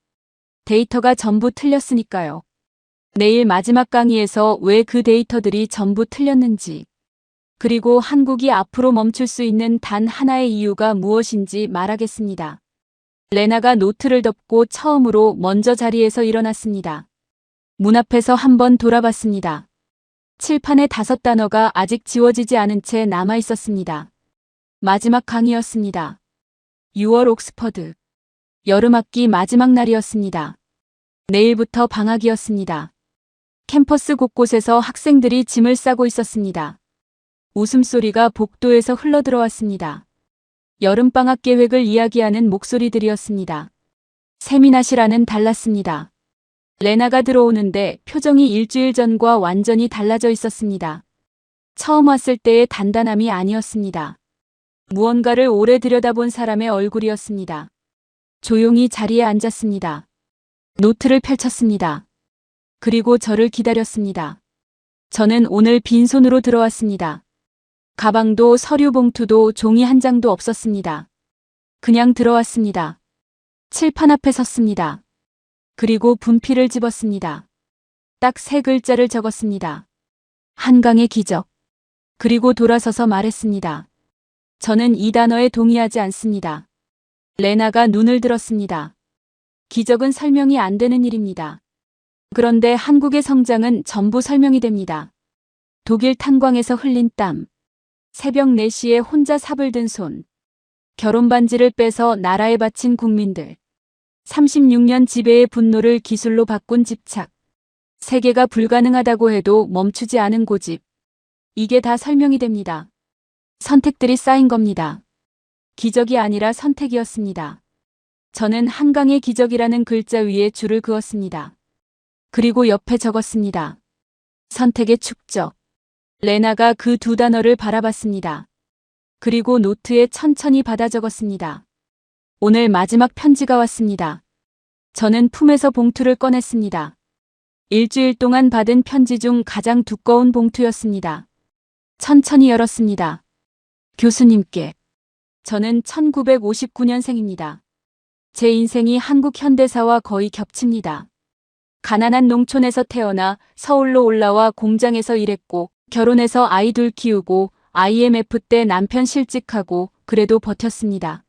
데이터가 전부 틀렸으니까요. 내일 마지막 강의에서 왜 그 데이터들이 전부 틀렸는지, 그리고 한국이 앞으로 멈출 수 있는 단 하나의 이유가 무엇인지 말하겠습니다. 레나가 노트를 덮고 처음으로 먼저 자리에서 일어났습니다. 문 앞에서 한번 돌아봤습니다. 칠판에 5단어가 아직 지워지지 않은 채 남아 있었습니다. 마지막 강의였습니다. 6월 옥스퍼드. 여름학기 마지막 날이었습니다. 내일부터 방학이었습니다. 캠퍼스 곳곳에서 학생들이 짐을 싸고 있었습니다. 웃음소리가 복도에서 흘러들어왔습니다. 여름방학 계획을 이야기하는 목소리들이었습니다. 세미나실안은 달랐습니다. 레나가 들어오는데 표정이 일주일 전과 완전히 달라져 있었습니다. 처음 왔을 때의 단단함이 아니었습니다. 무언가를 오래 들여다본 사람의 얼굴이었습니다. 조용히 자리에 앉았습니다. 노트를 펼쳤습니다. 그리고 저를 기다렸습니다. 저는 오늘 빈손으로 들어왔습니다. 가방도 서류 봉투도 종이 한 장도 없었습니다. 그냥 들어왔습니다. 칠판 앞에 섰습니다. 그리고 분필을 집었습니다. 딱 3글자를 적었습니다. 한강의 기적. 그리고 돌아서서 말했습니다. 저는 이 단어에 동의하지 않습니다. 레나가 눈을 들었습니다. 기적은 설명이 안 되는 일입니다. 그런데 한국의 성장은 전부 설명이 됩니다. 독일 탄광에서 흘린 땀. 새벽 4시에 혼자 삽을 든 손. 결혼 반지를 빼서 나라에 바친 국민들. 36년 지배의 분노를 기술로 바꾼 집착. 세계가 불가능하다고 해도 멈추지 않은 고집. 이게 다 설명이 됩니다. 선택들이 쌓인 겁니다. 기적이 아니라 선택이었습니다. 저는 한강의 기적이라는 글자 위에 줄을 그었습니다. 그리고 옆에 적었습니다. 선택의 축적. 레나가 그 2단어를 바라봤습니다. 그리고 노트에 천천히 받아 적었습니다. 오늘 마지막 편지가 왔습니다. 저는 품에서 봉투를 꺼냈습니다. 일주일 동안 받은 편지 중 가장 두꺼운 봉투였습니다. 천천히 열었습니다. 교수님께. 저는 1959년생입니다. 제 인생이 한국 현대사와 거의 겹칩니다. 가난한 농촌에서 태어나 서울로 올라와 공장에서 일했고 결혼해서 아이 둘 키우고 IMF 때 남편 실직하고 그래도 버텼습니다.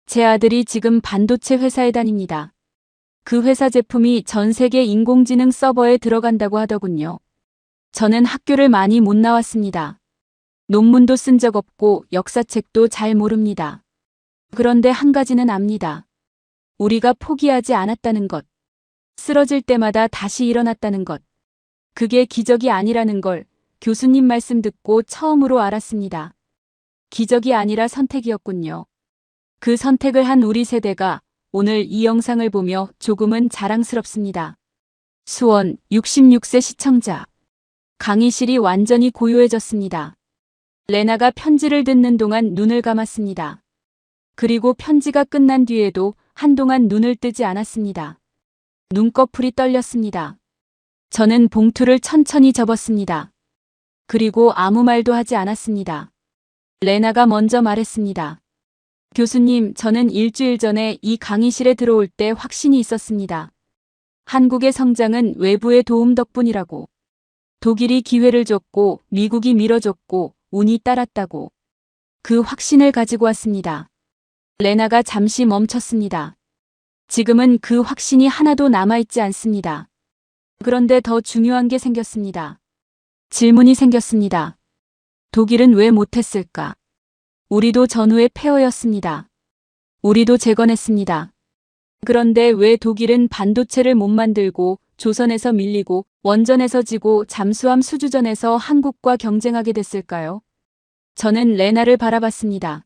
제 아들이 지금 반도체 회사에 다닙니다. 그 회사 제품이 전 세계 인공지능 서버에 들어간다고 하더군요. 저는 학교를 많이 못 나왔습니다. 논문도 쓴 적 없고 역사책도 잘 모릅니다. 그런데 한 가지는 압니다. 우리가 포기하지 않았다는 것. 쓰러질 때마다 다시 일어났다는 것. 그게 기적이 아니라는 걸 교수님 말씀 듣고 처음으로 알았습니다. 기적이 아니라 선택이었군요. 그 선택을 한 우리 세대가 오늘 이 영상을 보며 조금은 자랑스럽습니다. 수원 66세 시청자. 강의실이 완전히 고요해졌습니다. 레나가 편지를 듣는 동안 눈을 감았습니다. 그리고 편지가 끝난 뒤에도 한동안 눈을 뜨지 않았습니다. 눈꺼풀이 떨렸습니다. 저는 봉투를 천천히 접었습니다. 그리고 아무 말도 하지 않았습니다. 레나가 먼저 말했습니다. 교수님, 저는 일주일 전에 이 강의실에 들어올 때 확신이 있었습니다. 한국의 성장은 외부의 도움 덕분이라고. 독일이 기회를 줬고 미국이 밀어줬고 운이 따랐다고. 그 확신을 가지고 왔습니다. 레나가 잠시 멈췄습니다. 지금은 그 확신이 하나도 남아있지 않습니다. 그런데 더 중요한 게 생겼습니다. 질문이 생겼습니다. 독일은 왜 못했을까? 우리도 전후의 폐허였습니다. 우리도 재건했습니다. 그런데 왜 독일은 반도체를 못 만들고 조선에서 밀리고 원전에서 지고 잠수함 수주전에서 한국과 경쟁하게 됐을까요? 저는 레나를 바라봤습니다.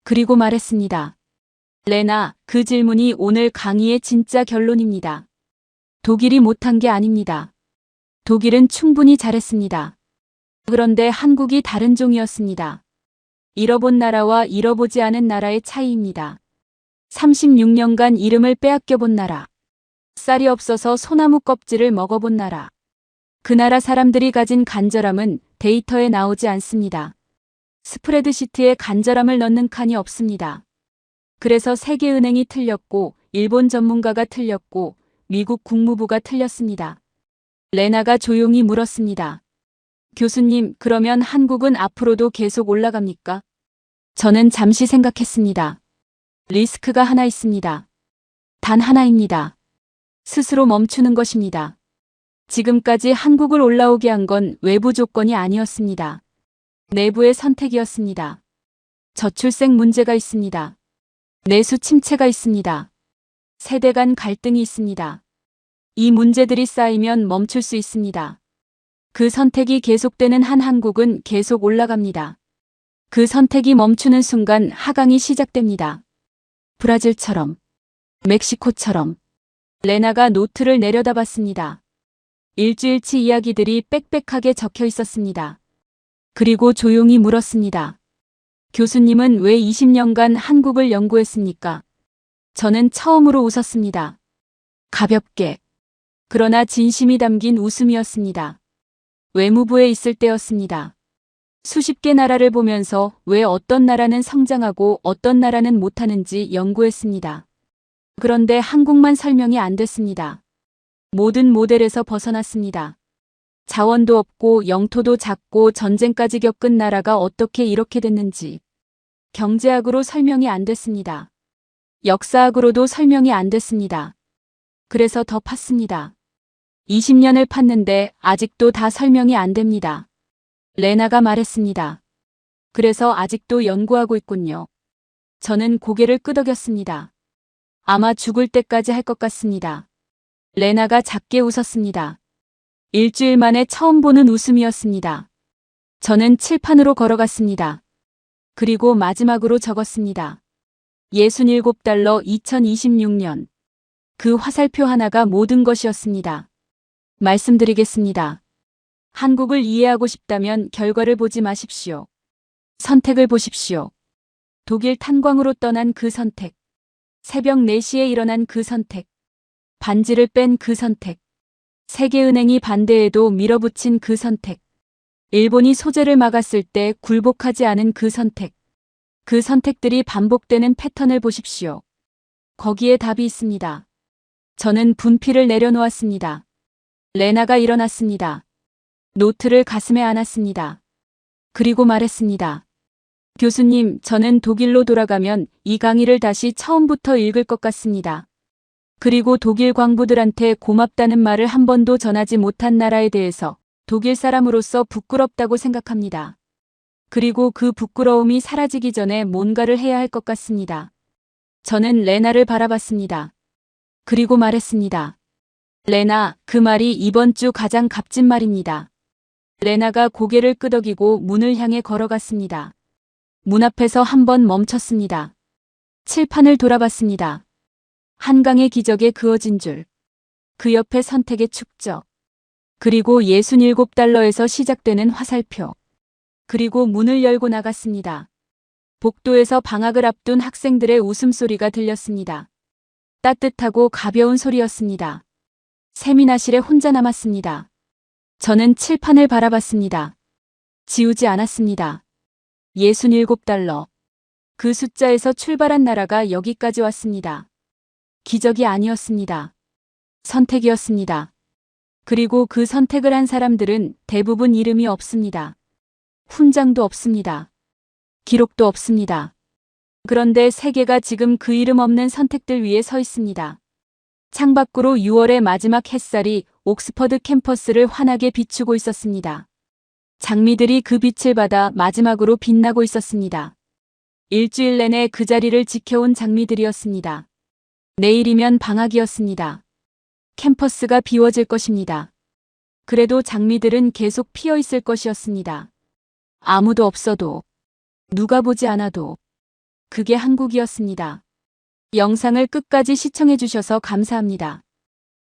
그리고 말했습니다. 레나, 그 질문이 오늘 강의의 진짜 결론입니다. 독일이 못한 게 아닙니다. 독일은 충분히 잘했습니다. 그런데 한국이 다른 종이었습니다. 잃어본 나라와 잃어보지 않은 나라의 차이입니다. 36년간 이름을 빼앗겨 본 나라. 쌀이 없어서 소나무 껍질을 먹어본 나라. 그 나라 사람들이 가진 간절함은 데이터에 나오지 않습니다. 스프레드시트에 간절함을 넣는 칸이 없습니다. 그래서 세계은행이 틀렸고 일본 전문가가 틀렸고 미국 국무부가 틀렸습니다. 레나가 조용히 물었습니다. 교수님, 그러면 한국은 앞으로도 계속 올라갑니까? 저는 잠시 생각했습니다. 리스크가 하나 있습니다. 단 하나입니다. 스스로 멈추는 것입니다. 지금까지 한국을 올라오게 한 건 외부 조건이 아니었습니다. 내부의 선택이었습니다. 저출생 문제가 있습니다. 내수 침체가 있습니다. 세대 간 갈등이 있습니다. 이 문제들이 쌓이면 멈출 수 있습니다. 그 선택이 계속되는 한 한국은 계속 올라갑니다. 그 선택이 멈추는 순간 하강이 시작됩니다. 브라질처럼, 멕시코처럼. 레나가 노트를 내려다봤습니다. 일주일치 이야기들이 빽빽하게 적혀 있었습니다. 그리고 조용히 물었습니다. 교수님은 왜 20년간 한국을 연구했습니까? 저는 처음으로 웃었습니다. 가볍게. 그러나 진심이 담긴 웃음이었습니다. 외무부에 있을 때였습니다. 수십 개 나라를 보면서 왜 어떤 나라는 성장하고 어떤 나라는 못하는지 연구했습니다. 그런데 한국만 설명이 안 됐습니다. 모든 모델에서 벗어났습니다. 자원도 없고 영토도 작고 전쟁까지 겪은 나라가 어떻게 이렇게 됐는지. 경제학으로 설명이 안 됐습니다. 역사학으로도 설명이 안 됐습니다. 그래서 더 팠습니다. 20년을 팠는데 아직도 다 설명이 안 됩니다. 레나가 말했습니다. 그래서 아직도 연구하고 있군요. 저는 고개를 끄덕였습니다. 아마 죽을 때까지 할 것 같습니다. 레나가 작게 웃었습니다. 일주일 만에 처음 보는 웃음이었습니다. 저는 칠판으로 걸어갔습니다. 그리고 마지막으로 적었습니다. 67달러 2026년. 그 화살표 하나가 모든 것이었습니다. 말씀드리겠습니다. 한국을 이해하고 싶다면 결과를 보지 마십시오. 선택을 보십시오. 독일 탄광으로 떠난 그 선택. 새벽 4시에 일어난 그 선택. 반지를 뺀 그 선택. 세계은행이 반대해도 밀어붙인 그 선택. 일본이 소재를 막았을 때 굴복하지 않은 그 선택. 그 선택들이 반복되는 패턴을 보십시오. 거기에 답이 있습니다. 저는 분필을 내려놓았습니다. 레나가 일어났습니다. 노트를 가슴에 안았습니다. 그리고 말했습니다. 교수님, 저는 독일로 돌아가면 이 강의를 다시 처음부터 읽을 것 같습니다. 그리고 독일 광부들한테 고맙다는 말을 한 번도 전하지 못한 나라에 대해서 독일 사람으로서 부끄럽다고 생각합니다. 그리고 그 부끄러움이 사라지기 전에 뭔가를 해야 할 것 같습니다. 저는 레나를 바라봤습니다. 그리고 말했습니다. 레나, 그 말이 이번 주 가장 값진 말입니다. 레나가 고개를 끄덕이고 문을 향해 걸어갔습니다. 문 앞에서 한 번 멈췄습니다. 칠판을 돌아봤습니다. 한강의 기적에 그어진 줄. 그 옆에 선택의 축적. 그리고 67달러에서 시작되는 화살표. 그리고 문을 열고 나갔습니다. 복도에서 방학을 앞둔 학생들의 웃음소리가 들렸습니다. 따뜻하고 가벼운 소리였습니다. 세미나실에 혼자 남았습니다. 저는 칠판을 바라봤습니다. 지우지 않았습니다. 67달러. 그 숫자에서 출발한 나라가 여기까지 왔습니다. 기적이 아니었습니다. 선택이었습니다. 그리고 그 선택을 한 사람들은 대부분 이름이 없습니다. 훈장도 없습니다. 기록도 없습니다. 그런데 세계가 지금 그 이름 없는 선택들 위에 서 있습니다. 창밖으로 6월의 마지막 햇살이 옥스퍼드 캠퍼스를 환하게 비추고 있었습니다. 장미들이 그 빛을 받아 마지막으로 빛나고 있었습니다. 일주일 내내 그 자리를 지켜온 장미들이었습니다. 내일이면 방학이었습니다. 캠퍼스가 비워질 것입니다. 그래도 장미들은 계속 피어 있을 것이었습니다. 아무도 없어도, 누가 보지 않아도. 그게 한국이었습니다. 영상을 끝까지 시청해 주셔서 감사합니다.